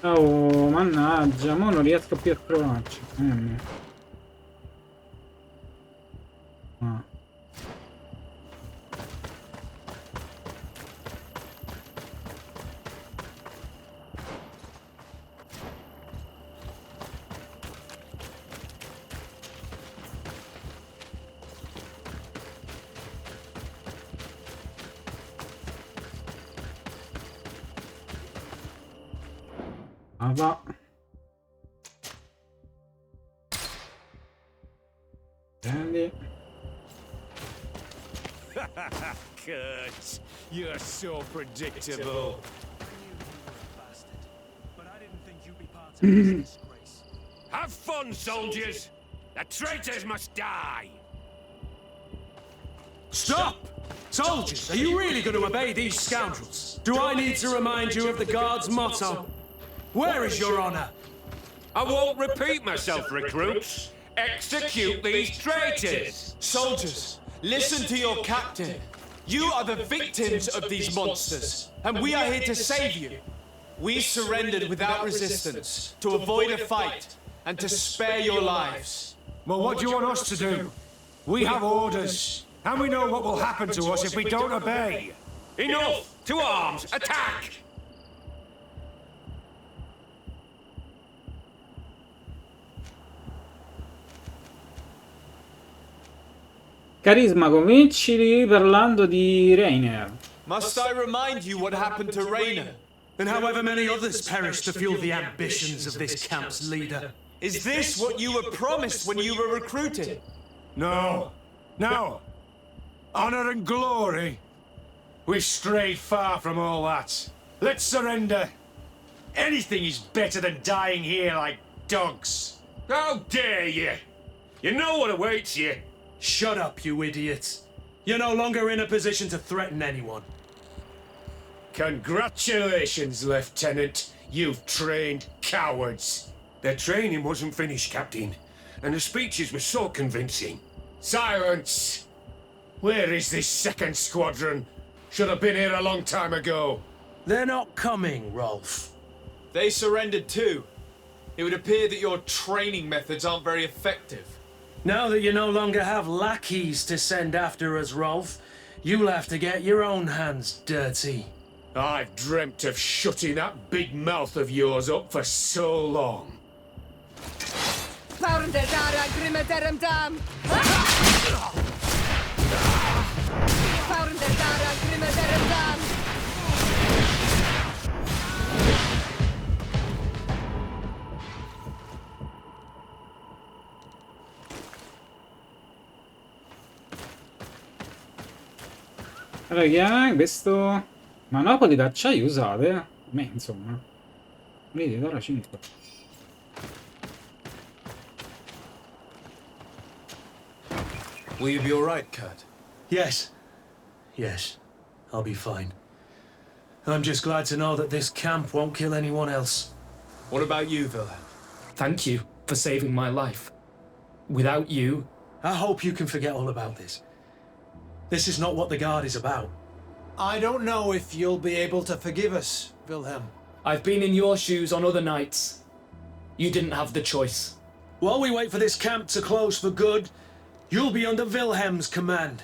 A: Oh, mannaggia, mo non riesco più a provarci. Ah. Ah, va. Prendi.
G: Kurt, you're so predictable.
E: But I didn't think you'd be part of this disgrace.
G: Have fun, soldiers! The traitors must die!
E: Stop! Soldiers, are you really going to obey these scoundrels? Do I need to remind you of the Guard's motto? Where is your honor?
G: I won't repeat myself, recruits. Execute these traitors!
C: Soldiers, listen to your captain. You are the victims of these monsters, and we are here to save you. We surrendered without resistance to avoid a fight and to spare your lives.
G: Well, what do you want us to do? We have orders, and we know what will happen to us if we don't obey. Enough! To arms! Attack!
A: Carisma, convincili parlando di Rainer.
C: Must I remind you what happened to Rainer?
E: And however many others perished to fuel the ambitions of this camp's leader.
C: Is this what you were promised when you were recruited?
G: No. No. Honor and glory. We've strayed far from all that. Let's surrender. Anything is better than dying here like dogs. How dare you? You know what awaits you.
E: Shut up, you idiots. You're no longer in a position to threaten anyone.
G: Congratulations, Lieutenant. You've trained cowards. Their training wasn't finished, Captain, and the speeches were so convincing. Silence! Where is this second squadron? Should have been here a long time ago.
E: They're not coming, Rolf.
C: They surrendered too. It would appear that your training methods aren't very effective.
E: Now that you no longer have lackeys to send after us, Rolf, you'll have to get your own hands dirty.
G: I've dreamt of shutting that big mouth of yours up for so long.
A: Allora, chi è questo? Manopoli d'acciaio usate? A me, insomma. Vedi, ora 5.
C: Will you be alright, Kurt?
E: Yes. Yes. I'll be fine. I'm just glad to know that this camp won't kill anyone else.
C: What about you, Wilhelm?
I: Thank you for saving my life. Without you...
E: I hope you can forget all about this. This is not what the Guard is about.
J: I don't know if you'll be able to forgive us, Wilhelm.
I: I've been in your shoes on other nights. You didn't have the choice.
E: While we wait for this camp to close for good, you'll be under Wilhelm's command.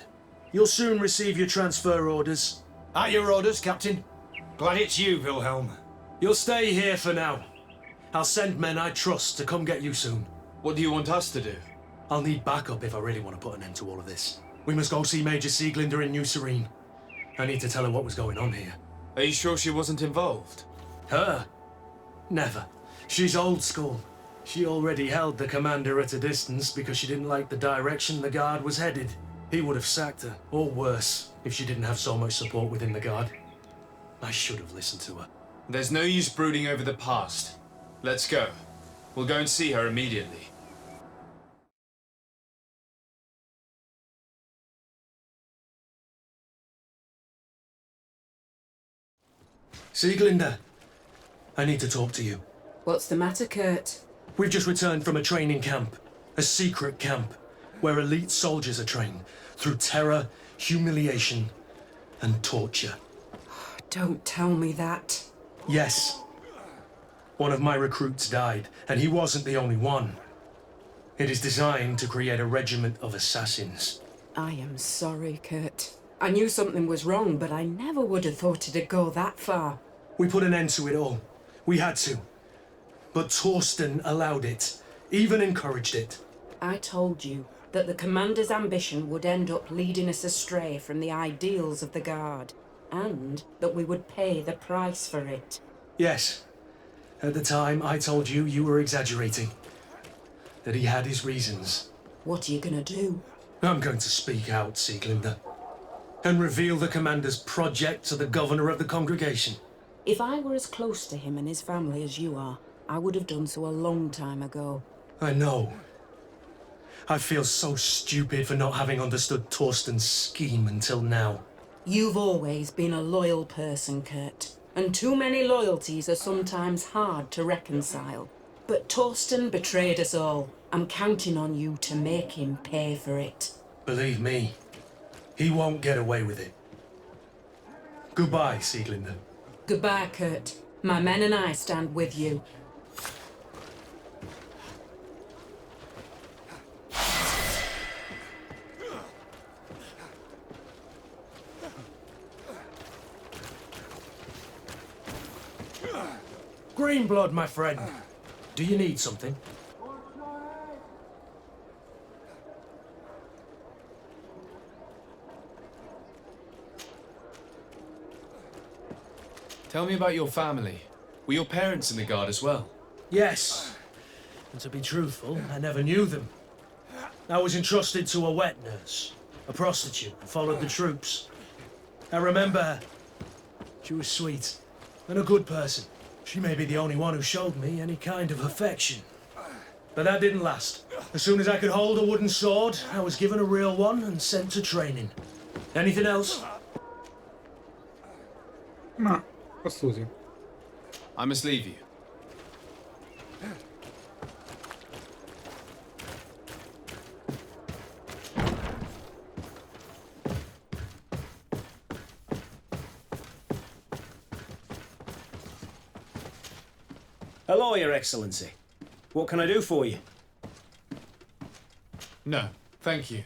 E: You'll soon receive your transfer orders.
J: At your orders, Captain.
G: Glad it's you, Wilhelm.
E: You'll stay here for now. I'll send men I trust to come get you soon.
C: What do you want us to do?
E: I'll need backup if I really want to put an end to all of this. We must go see Major Sieglinder in New Serene. I need to tell her what was going on here.
C: Are you sure she wasn't involved?
E: Her? Never. She's old school. She already held the commander at a distance because she didn't like the direction the Guard was headed. He would have sacked her, or worse, if she didn't have so much support within the Guard. I should have listened to her.
C: There's no use brooding over the past. Let's go. We'll go and see her immediately.
E: Sieglinder, I need to talk to you.
K: What's the matter, Kurt?
E: We've just returned from a training camp. A secret camp, where elite soldiers are trained through terror, humiliation, and torture.
K: Don't tell me that.
E: Yes. One of my recruits died, and he wasn't the only one. It is designed to create a regiment of assassins.
K: I am sorry, Kurt. I knew something was wrong, but I never would have thought it'd go that far.
E: We put an end to it all. We had to. But Torsten allowed it, even encouraged it.
K: I told you that the commander's ambition would end up leading us astray from the ideals of the Guard, and that we would pay the price for it.
E: Yes. At the time, I told you you were exaggerating. That he had his reasons.
K: What are you gonna do?
E: I'm going to speak out, Sieglinder. And reveal the commander's project to the governor of the congregation.
K: If I were as close to him and his family as you are, I would have done so a long time ago.
E: I know. I feel so stupid for not having understood Torsten's scheme until now.
K: You've always been a loyal person, Kurt. And too many loyalties are sometimes hard to reconcile. But Torsten betrayed us all. I'm counting on you to make him pay for it.
E: Believe me, he won't get away with it. Goodbye, Sieglinder.
K: Goodbye, Kurt. My men and I stand with you.
J: Greenblood, my friend. Do you need something?
C: Tell me about your family. Were your parents in the guard as well?
J: Yes. And to be truthful, I never knew them. I was entrusted to a wet nurse, a prostitute, and followed the troops. I remember her. She was sweet and a good person. She may be the only one who showed me any kind of affection. But that didn't last. As soon as I could hold a wooden sword, I was given a real one and sent to training. Anything else?
A: Ma, scusi.
C: I must leave you.
D: Hello, Your Excellency. What can I do for you?
C: No, thank you.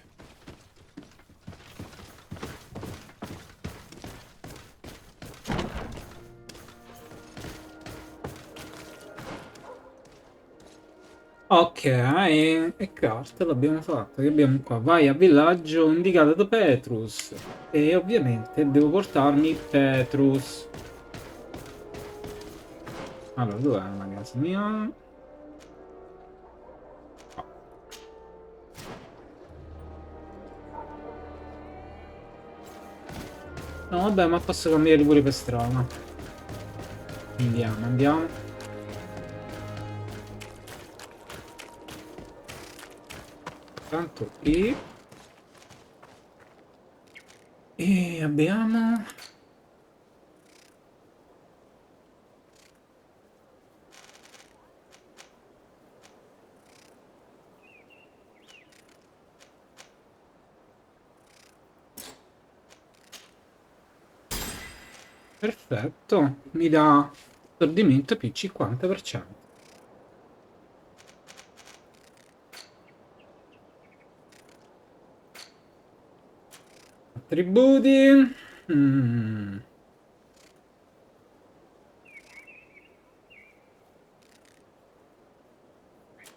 A: Ok, e carta l'abbiamo fatta. Che abbiamo qua? Vai a villaggio indicato da Petrus. E ovviamente devo portarmi Petrus. Allora, dov'è la casa mia? No, vabbè, ma posso cambiare pure per strada. Andiamo. Tanto qui. E abbiamo... Perfetto, mi dà stordimento più 50%. Attributi.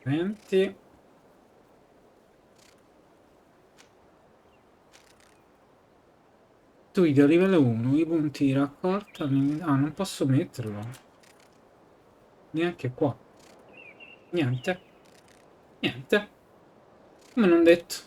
A: 20. Tweet a livello 1, i punti raccolta. Ah, non posso metterlo. Neanche qua. Niente. Come non detto.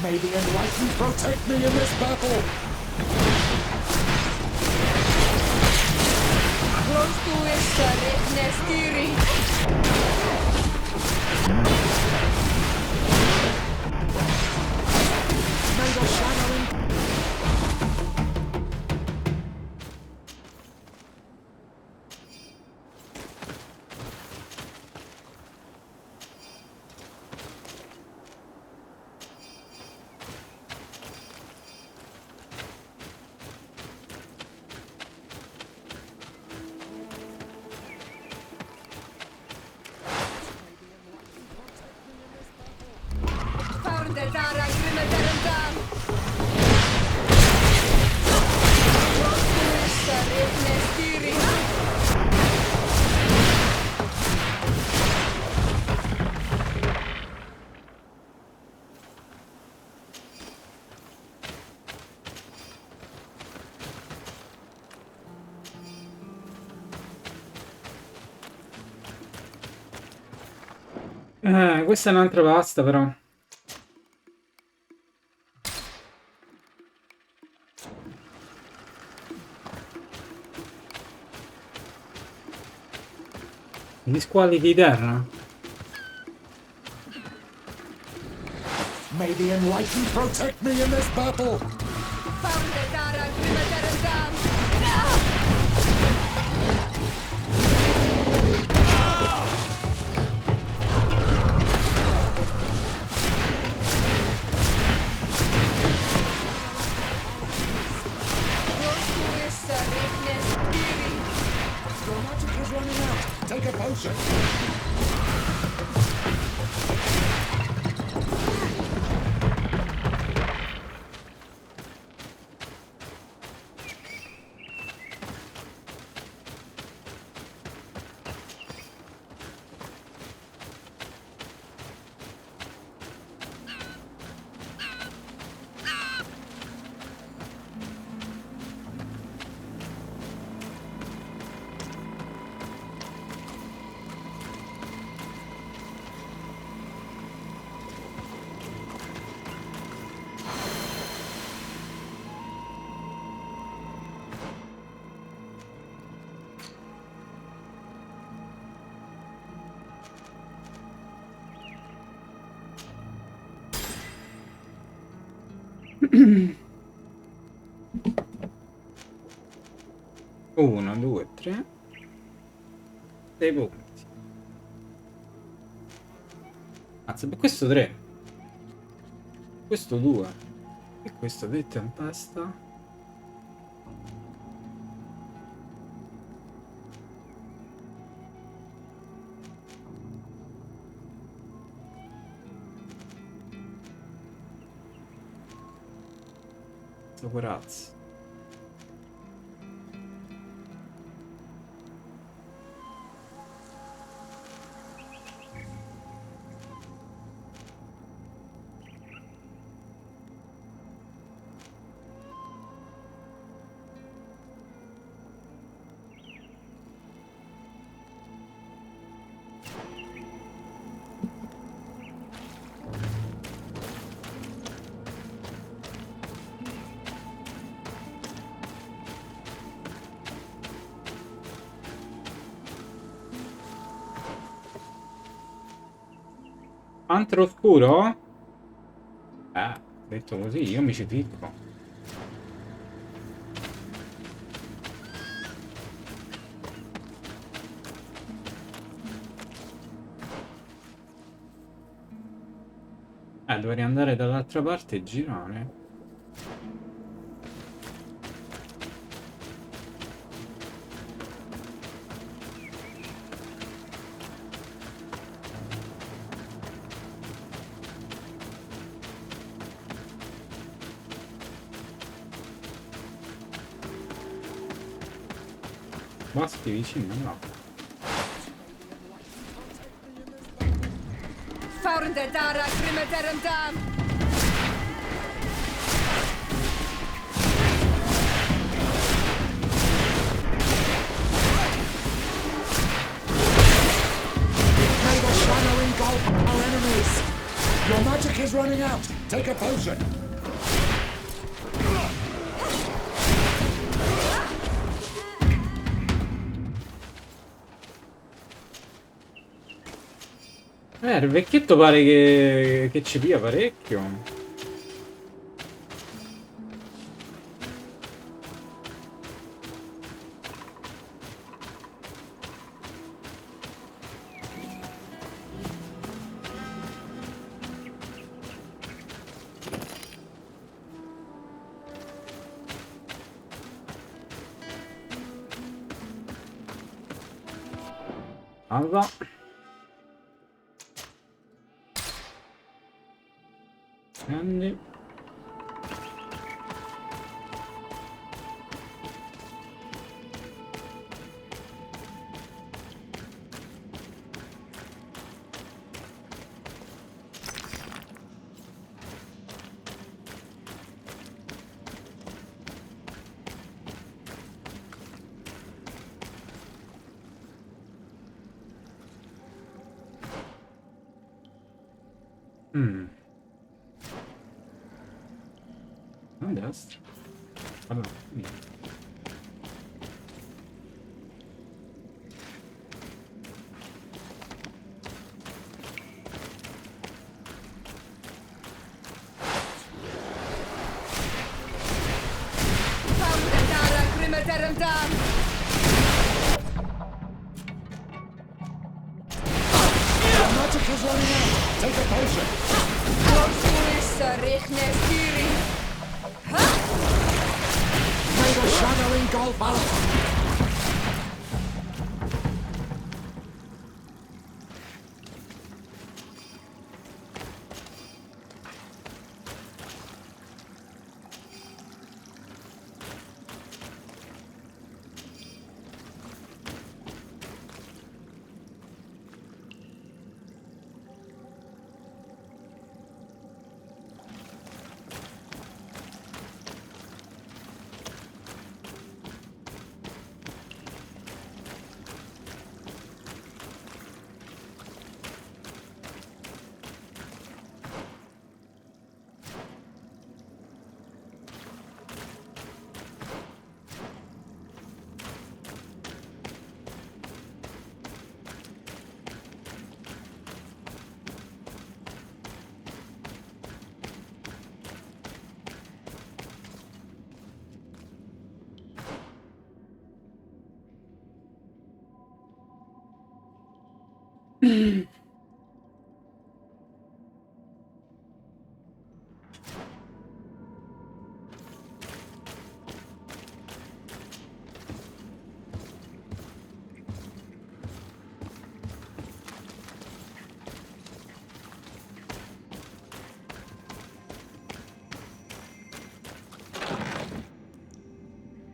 G: May the enlightened protect me in this battle!
F: Close to esta nestiri.
G: May the shadow
F: Found the Dara Grimadarandam. Close to esta nestiri.
A: Questa è un'altra pasta però. Gli squali di terra.
G: May the enlightened protect me in this battle!
F: Found the Dara Grimadarandam. Close to esta nestiri.
G: Your magic is running out! Take a potion!
A: Uno, due, tre. 6 punti. Anzi, per questo 3. Questo 2. E questo 3 tempesta. Corazzo. Antro oscuro? Detto così, io mi ci ficco. Dovrei andare dall'altra parte e girare. Basti vicino, no.
F: Found the Dara Grimadarandam.
G: May the shadow engulf our enemies! Your magic is running out! Take a potion.
A: Il vecchietto pare che ci pia parecchio. Alla. Prendi. A destra. Allora, niente.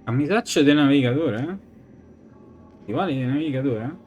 A: Camisaccia del navigatore, eh? Stivali del navigatore?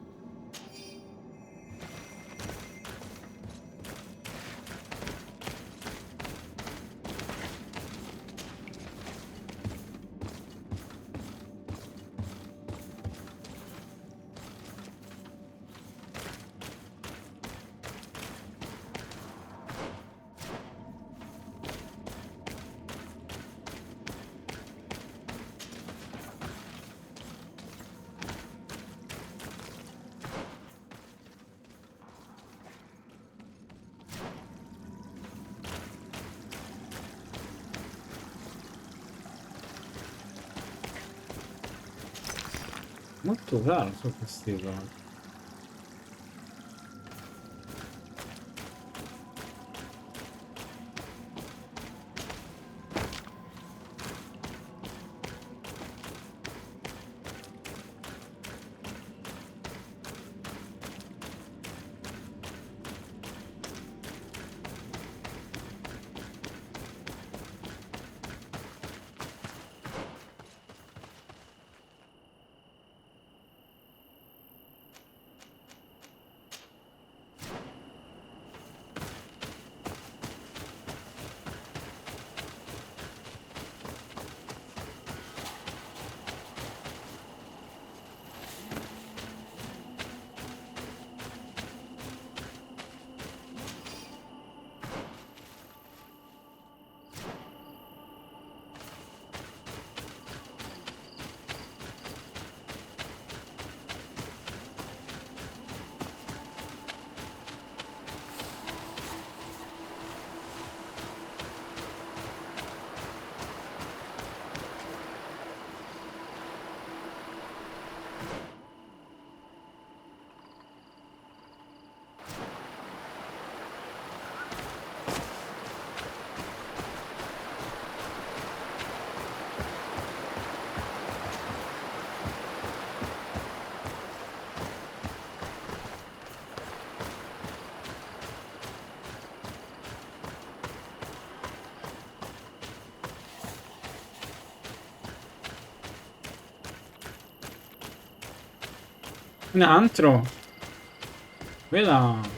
A: Molto caro su questi qua. Un altro. Quella.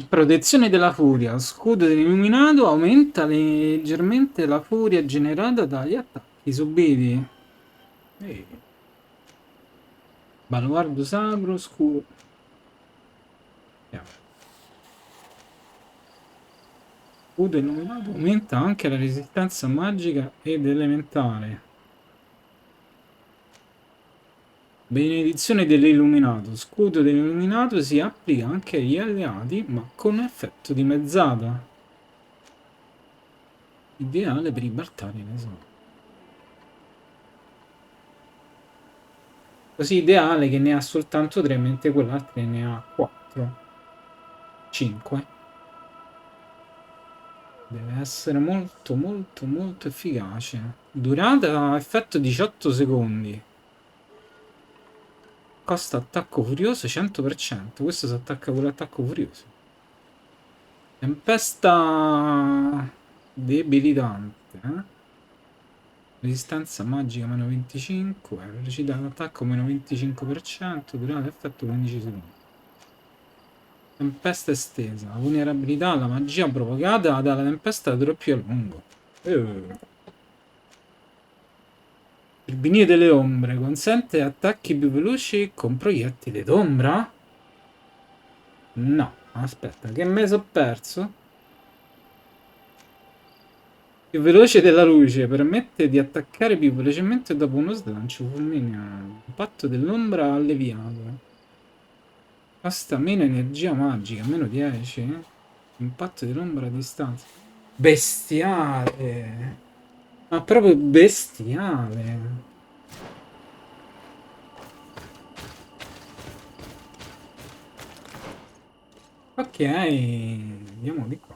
A: Protezione della furia. Scudo dell'illuminato aumenta leggermente la furia generata dagli attacchi subiti. Ehi. Baluardo sacro, scudo. Scudo illuminato aumenta anche la resistenza magica ed elementare. Benedizione dell'illuminato. Scudo dell'illuminato si applica anche agli alleati, ma con effetto di mezzata. Ideale per i Bartari in esame. Così ideale che ne ha soltanto 3, mentre quell'altro ne ha 4. 5. Deve essere molto molto molto efficace. Durata effetto 18 secondi. Costa attacco furioso 100%. Questo si attacca con l'attacco furioso. Tempesta debilitante. Resistenza magica meno 25. Velocità d'attacco meno 25%. Durata effetto 15 secondi. Tempesta estesa. La vulnerabilità alla magia provocata dalla tempesta dura più a lungo. Turbinio delle ombre. Consente attacchi più veloci con proiettili d'ombra? No. Aspetta, che me so perso? Più veloce della luce. Permette di attaccare più velocemente dopo uno slancio fulmineo. Impatto dell'ombra alleviato. Costa meno energia magica, meno 10. Impatto dell'ombra a distanza. Bestiale. Ma proprio bestiale. Ok, andiamo di qua.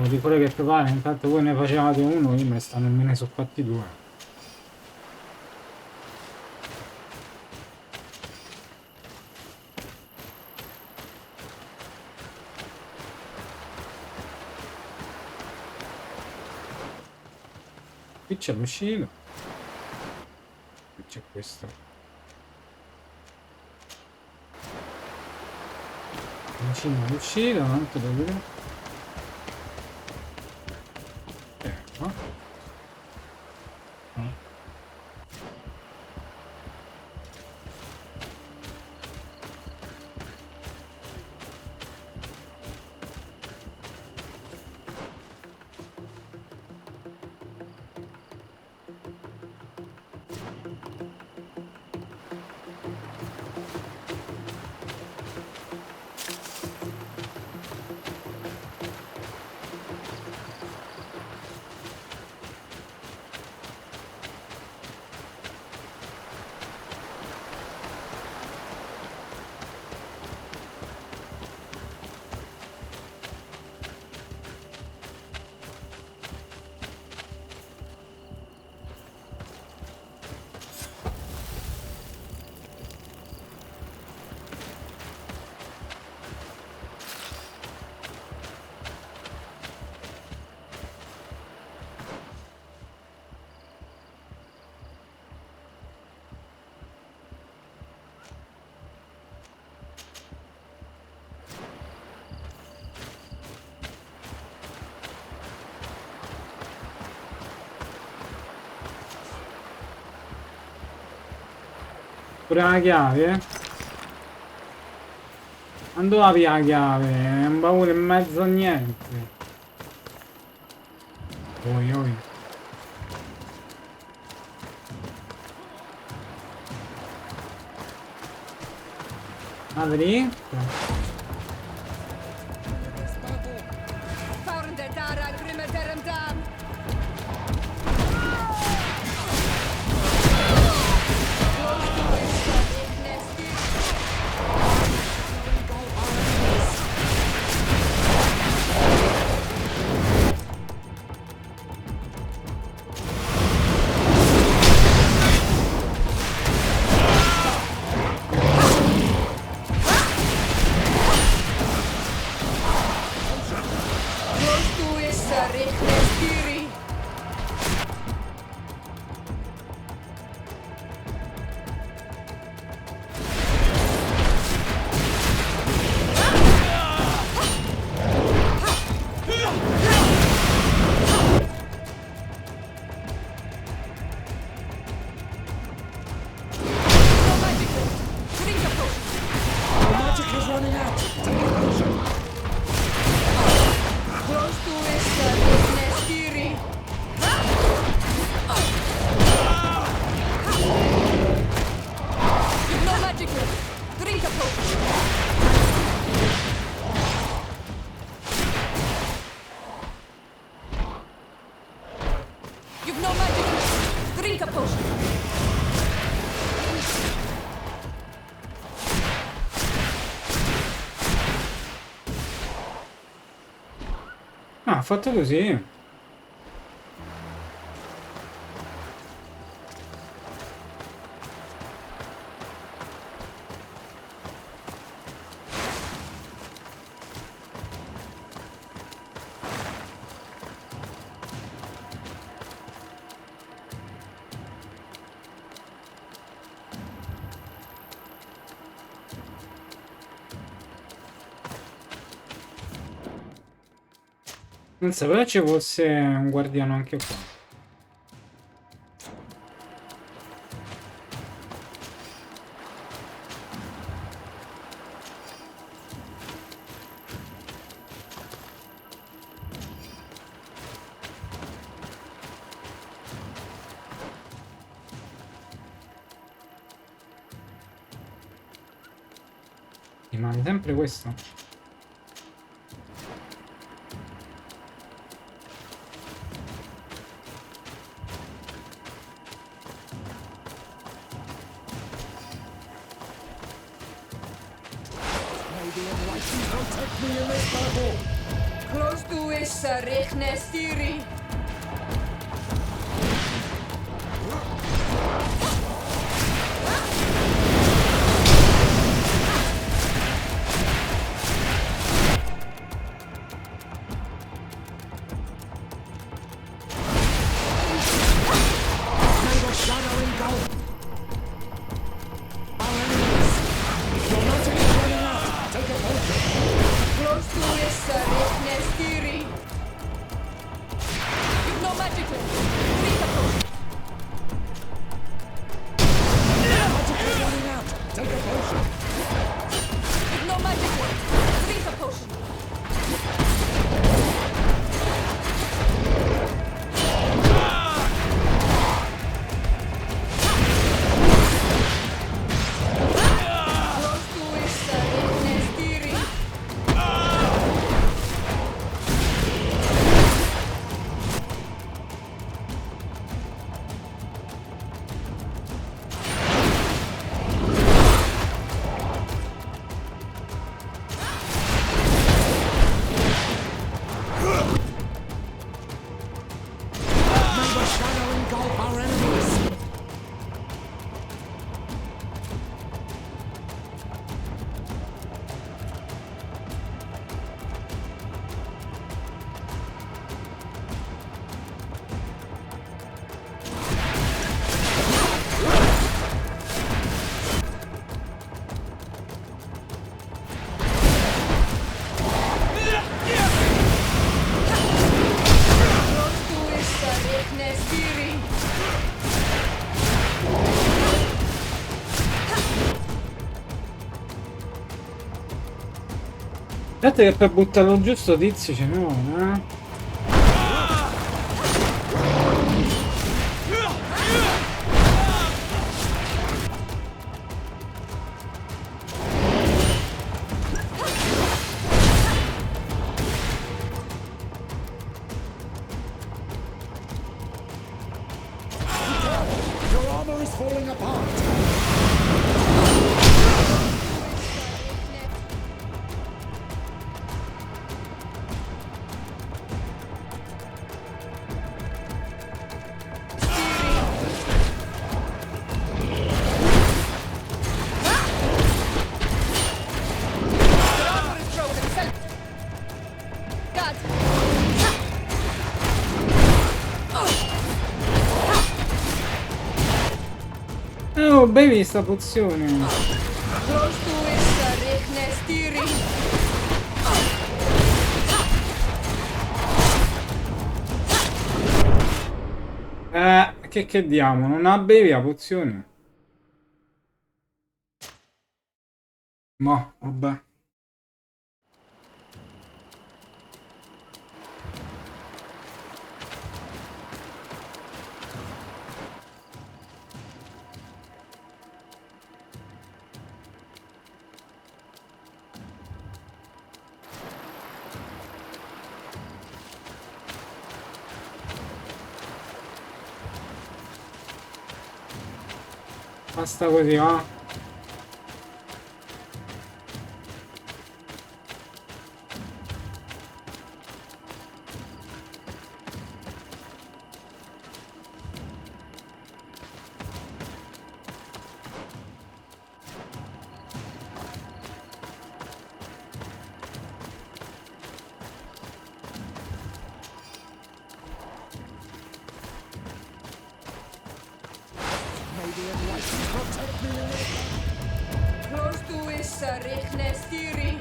A: Di quello che provare, intanto voi ne facevate uno, io me ne sono fatti 2. Qui c'è l'uscita. Qui c'è questo. Vicino all'uscita, tanto da vedere. Pure la chiave? Ma dove apri la chiave? È un baule in mezzo a niente. Oi, oi. Apri? Ah, ha fatto così. Non sapevo ci fosse un guardiano anche qua. Rimane sempre questo?
F: Close to is Rignestiri. Close to is Rignestiri.
A: Aspetta che per buttarlo giusto tizio ce n'ho, eh?
L: Your armor is falling apart.
A: Oh, bevi sta pozione. Che diamo? Non ha bevi la pozione? No, vabbè. Basta così, va?
L: Maybe enlightened protect me.
F: Close to is Rigne Stiri.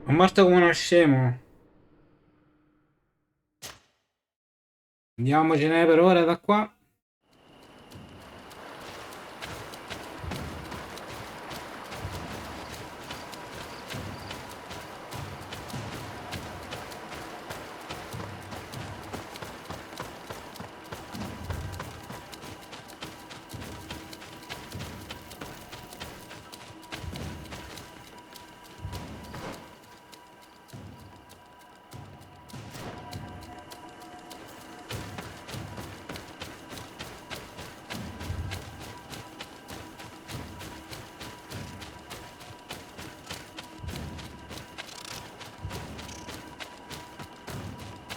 A: È morto come uno scemo. Andiamocene per ora da qua.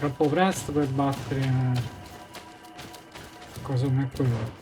A: Troppo presto per battere cosa come quello.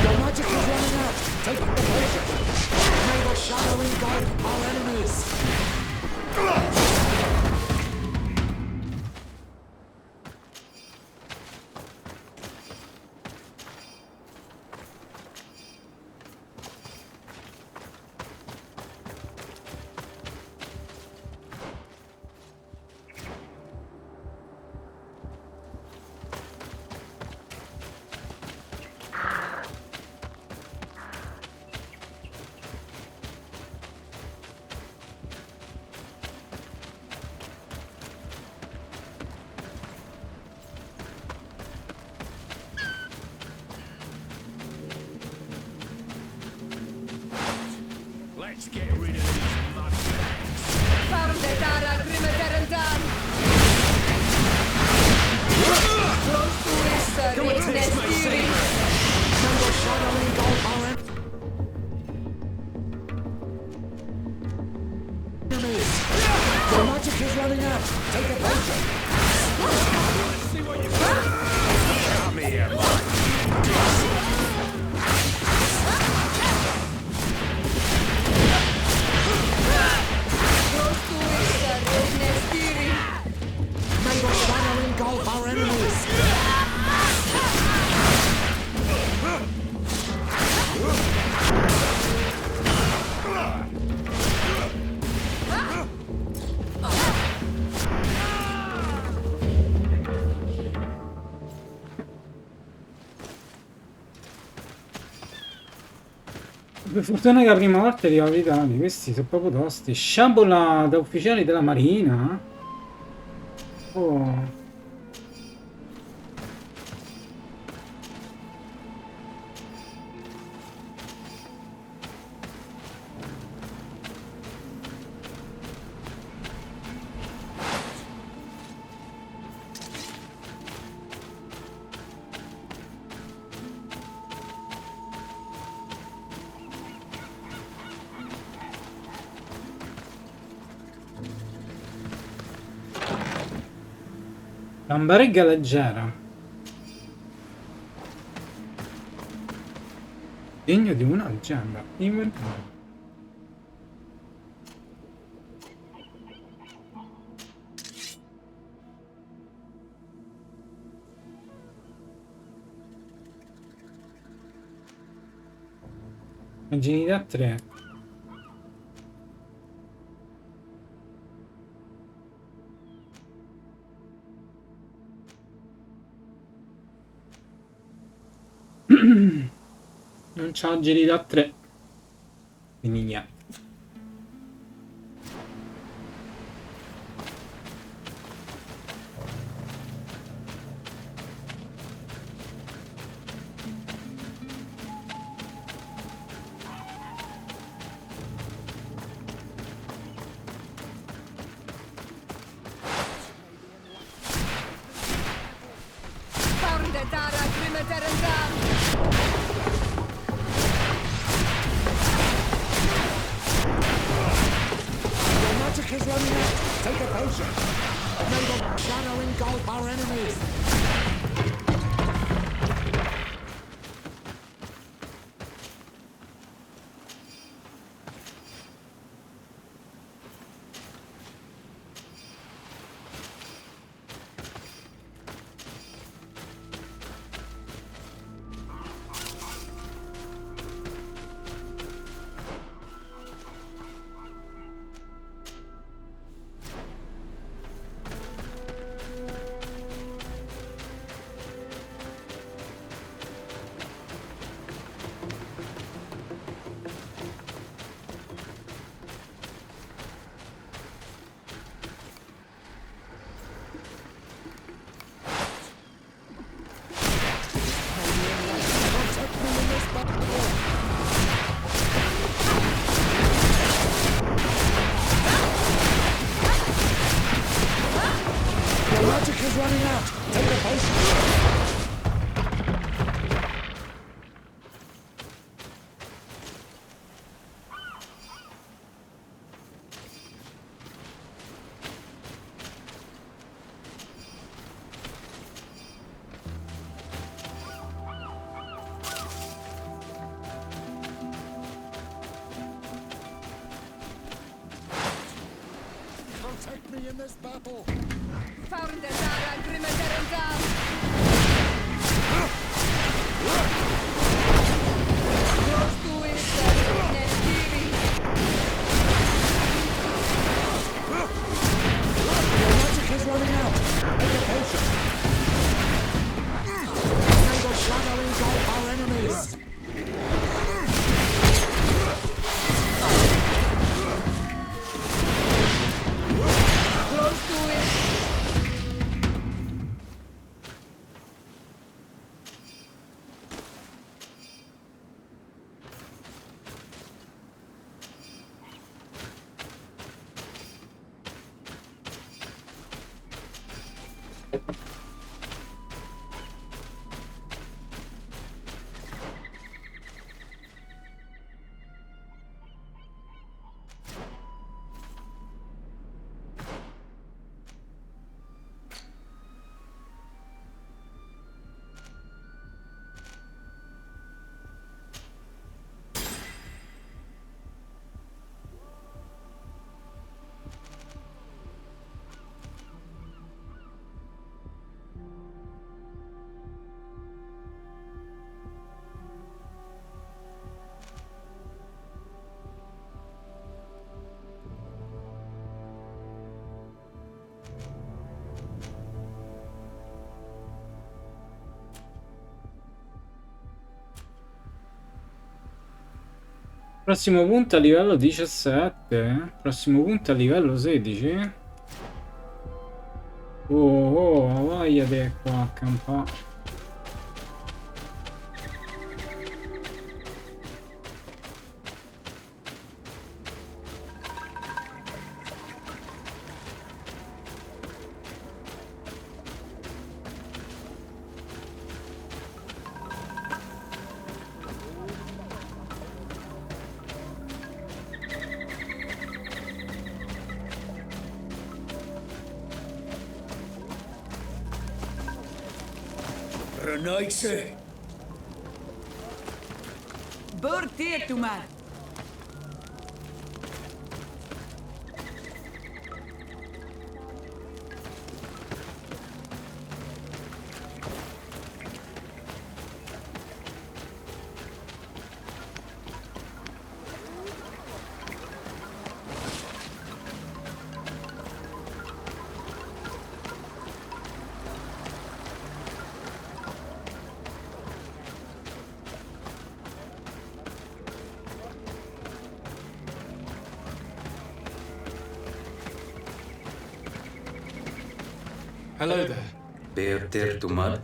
L: Your magic is running out. Take the potion. May the shadow engulf our enemies.
G: Let's get rid of these mud bags.
F: Della, prima
G: Come and taste my savor.
L: May the shadow engulf our enemies. Your magic is running out. Take a potion.
G: Let's see what you've got. Come here.
L: May the shadow engulf our enemies.
A: Per fortuna che la prima volta li ho evitati, questi sono proprio tosti. Sciabola da ufficiali della marina? Oh. Lambaregga leggera. Degno di una leggenda. Inventario. Agilità 3. Non c'ha agilità 3. Quindi niente.
L: Your magic is running out. Take a potion. May the shadow engulf our enemies. enemy in this battle.
F: Found the Zara Grimmederendal. Close to it, Nestiri.
L: Your magic is running out. Make it patient. May the shadow engulf our enemies.
F: Close to it.
A: Prossimo punto a livello 17. Prossimo punto a livello 16. Oh, voglia di qua a campare.
M: Renajse.
N: Borteer toe maar.
C: Hello there.
O: Bear there to mud.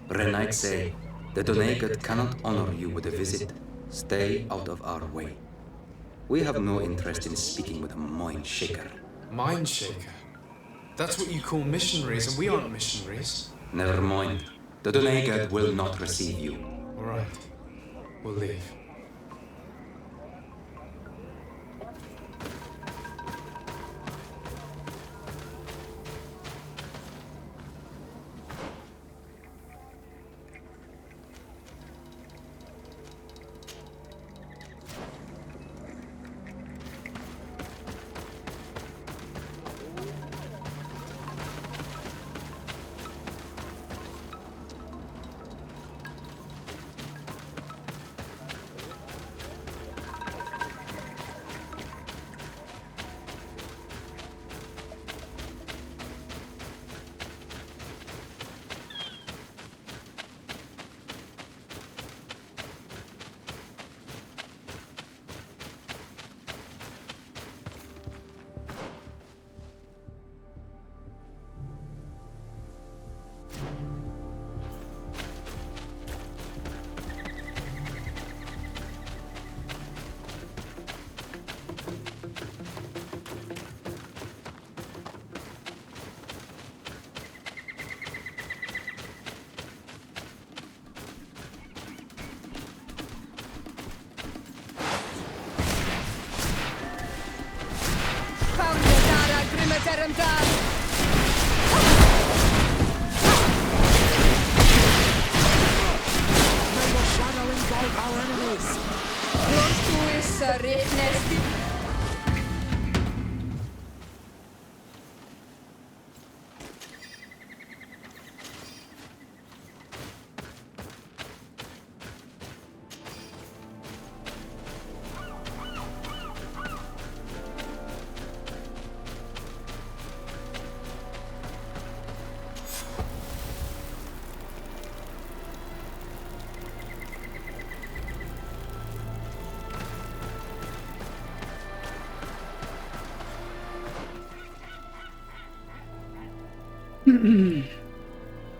O: Renite say, the Donegat cannot honor you with a visit. Stay out of our way. We have no interest in speaking with a mind shaker.
C: Mind shaker? That's what you call missionaries, and we aren't missionaries.
O: Never mind. The Donegat will not receive you.
C: All right. We'll leave.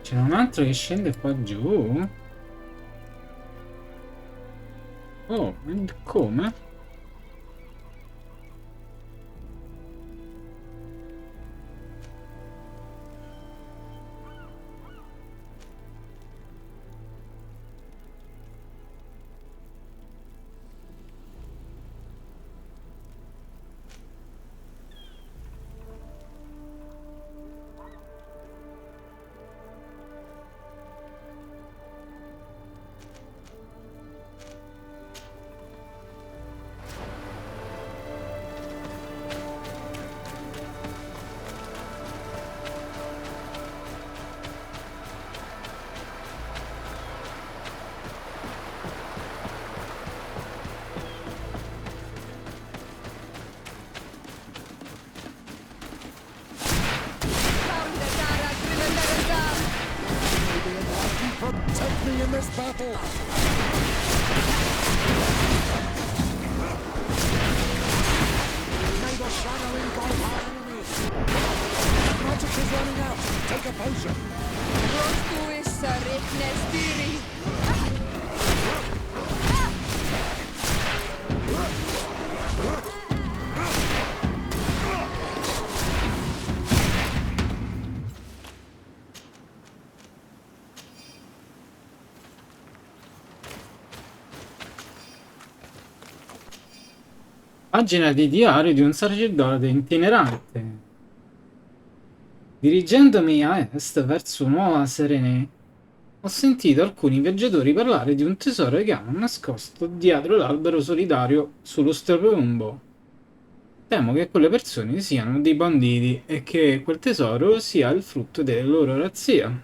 A: C'è un altro che scende qua giù. Oh, come?
L: Protect me in this battle! May the shadowing guide our enemies! Magic is running out! Take a potion!
A: Pagina di diario di un sacerdote itinerante. Dirigendomi a est verso Nuova Serene, ho sentito alcuni viaggiatori parlare di un tesoro che hanno nascosto dietro l'albero solitario sullo strapiombo. Temo che quelle persone siano dei banditi e che quel tesoro sia il frutto delle loro razzie.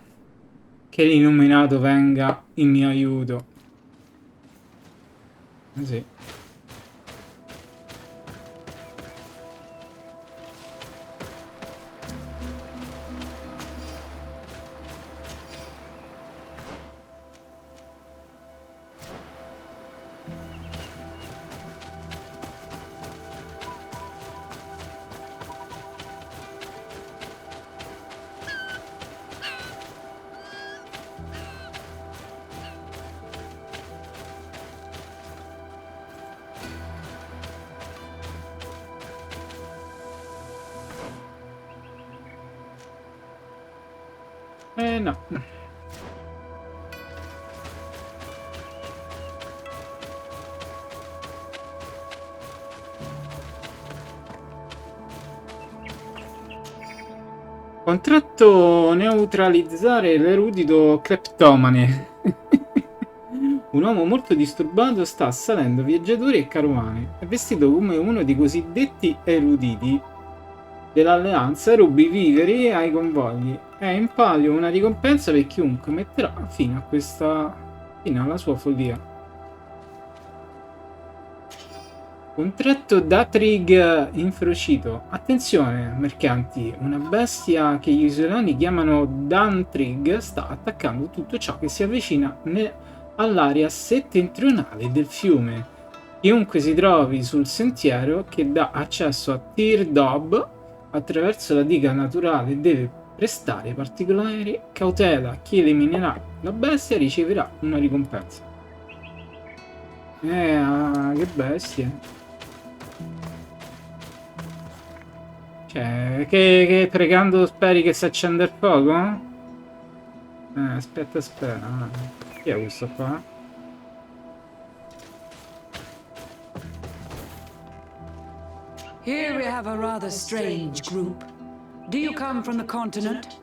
A: Che l'illuminato venga in mio aiuto. Sì. No. Contratto neutralizzare l'erudito cleptomane. Un uomo molto disturbato sta assalendo viaggiatori e carovane. È vestito come uno dei cosiddetti eruditi dell'alleanza e ruba i viveri ai convogli. È in palio una ricompensa per chiunque metterà fine alla sua follia. Contratto d'Atrig inferocito. Attenzione, mercanti, una bestia che gli isolani chiamano Dantrig sta attaccando tutto ciò che si avvicina all'area settentrionale del fiume. Chiunque si trovi sul sentiero che dà accesso a Tirdob attraverso la diga naturale deve prestare particolare cautela. Chi eliminerà la bestia riceverà una ricompensa. Che bestie. Cioè, che pregando speri che si accenda il fuoco? Aspetta. Chi è questo qua?
N: Here we have a rather strange group. Do you come from the continent?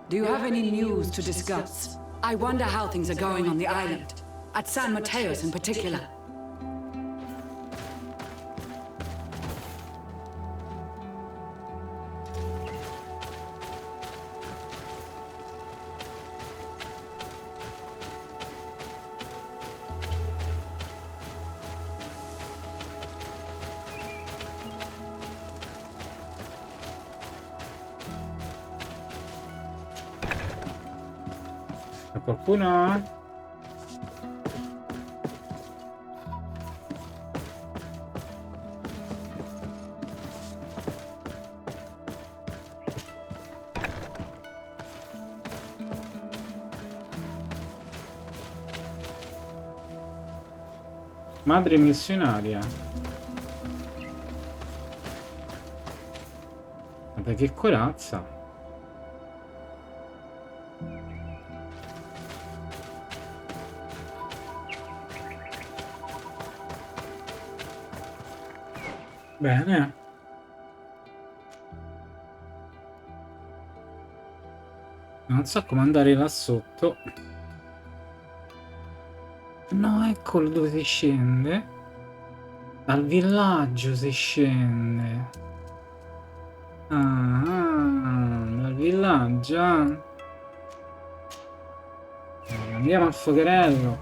N: Do you have any news to discuss? I wonder how things are going on the island. At San Mateos in particular.
A: Qualcuno? Madre missionaria. Guarda che corazza. Bene. Non so come andare là sotto. No, eccolo dove si scende. Dal villaggio si scende. Dal villaggio. Andiamo al focherello.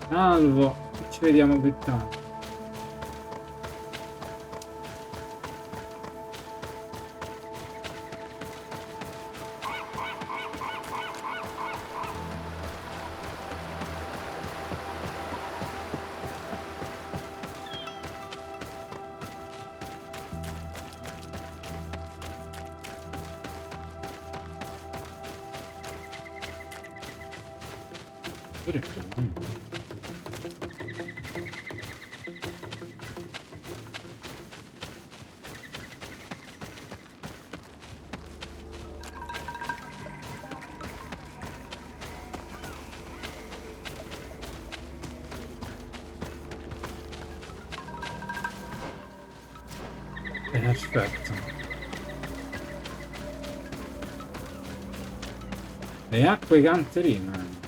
A: Salvo. Ci vediamo più tardi. Perfetto. Le acque canterine.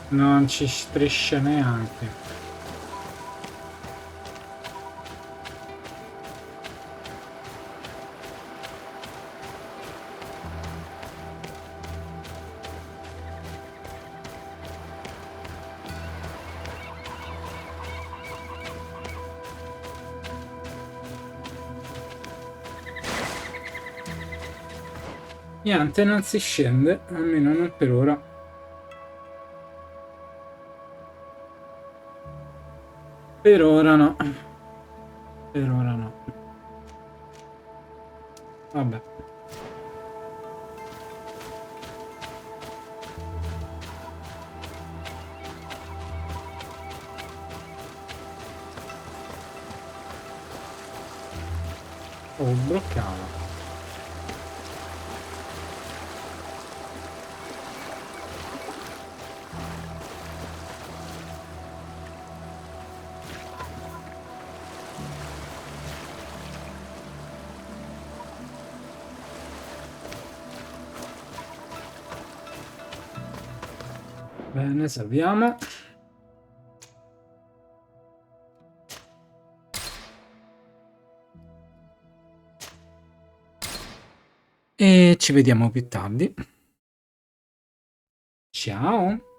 A: Non ci striscia neanche. Niente, non si scende, almeno non per ora. Per ora no. Per ora no. Vabbè. Oh, bloccava. Bene, salviamo. E ci vediamo più tardi. Ciao.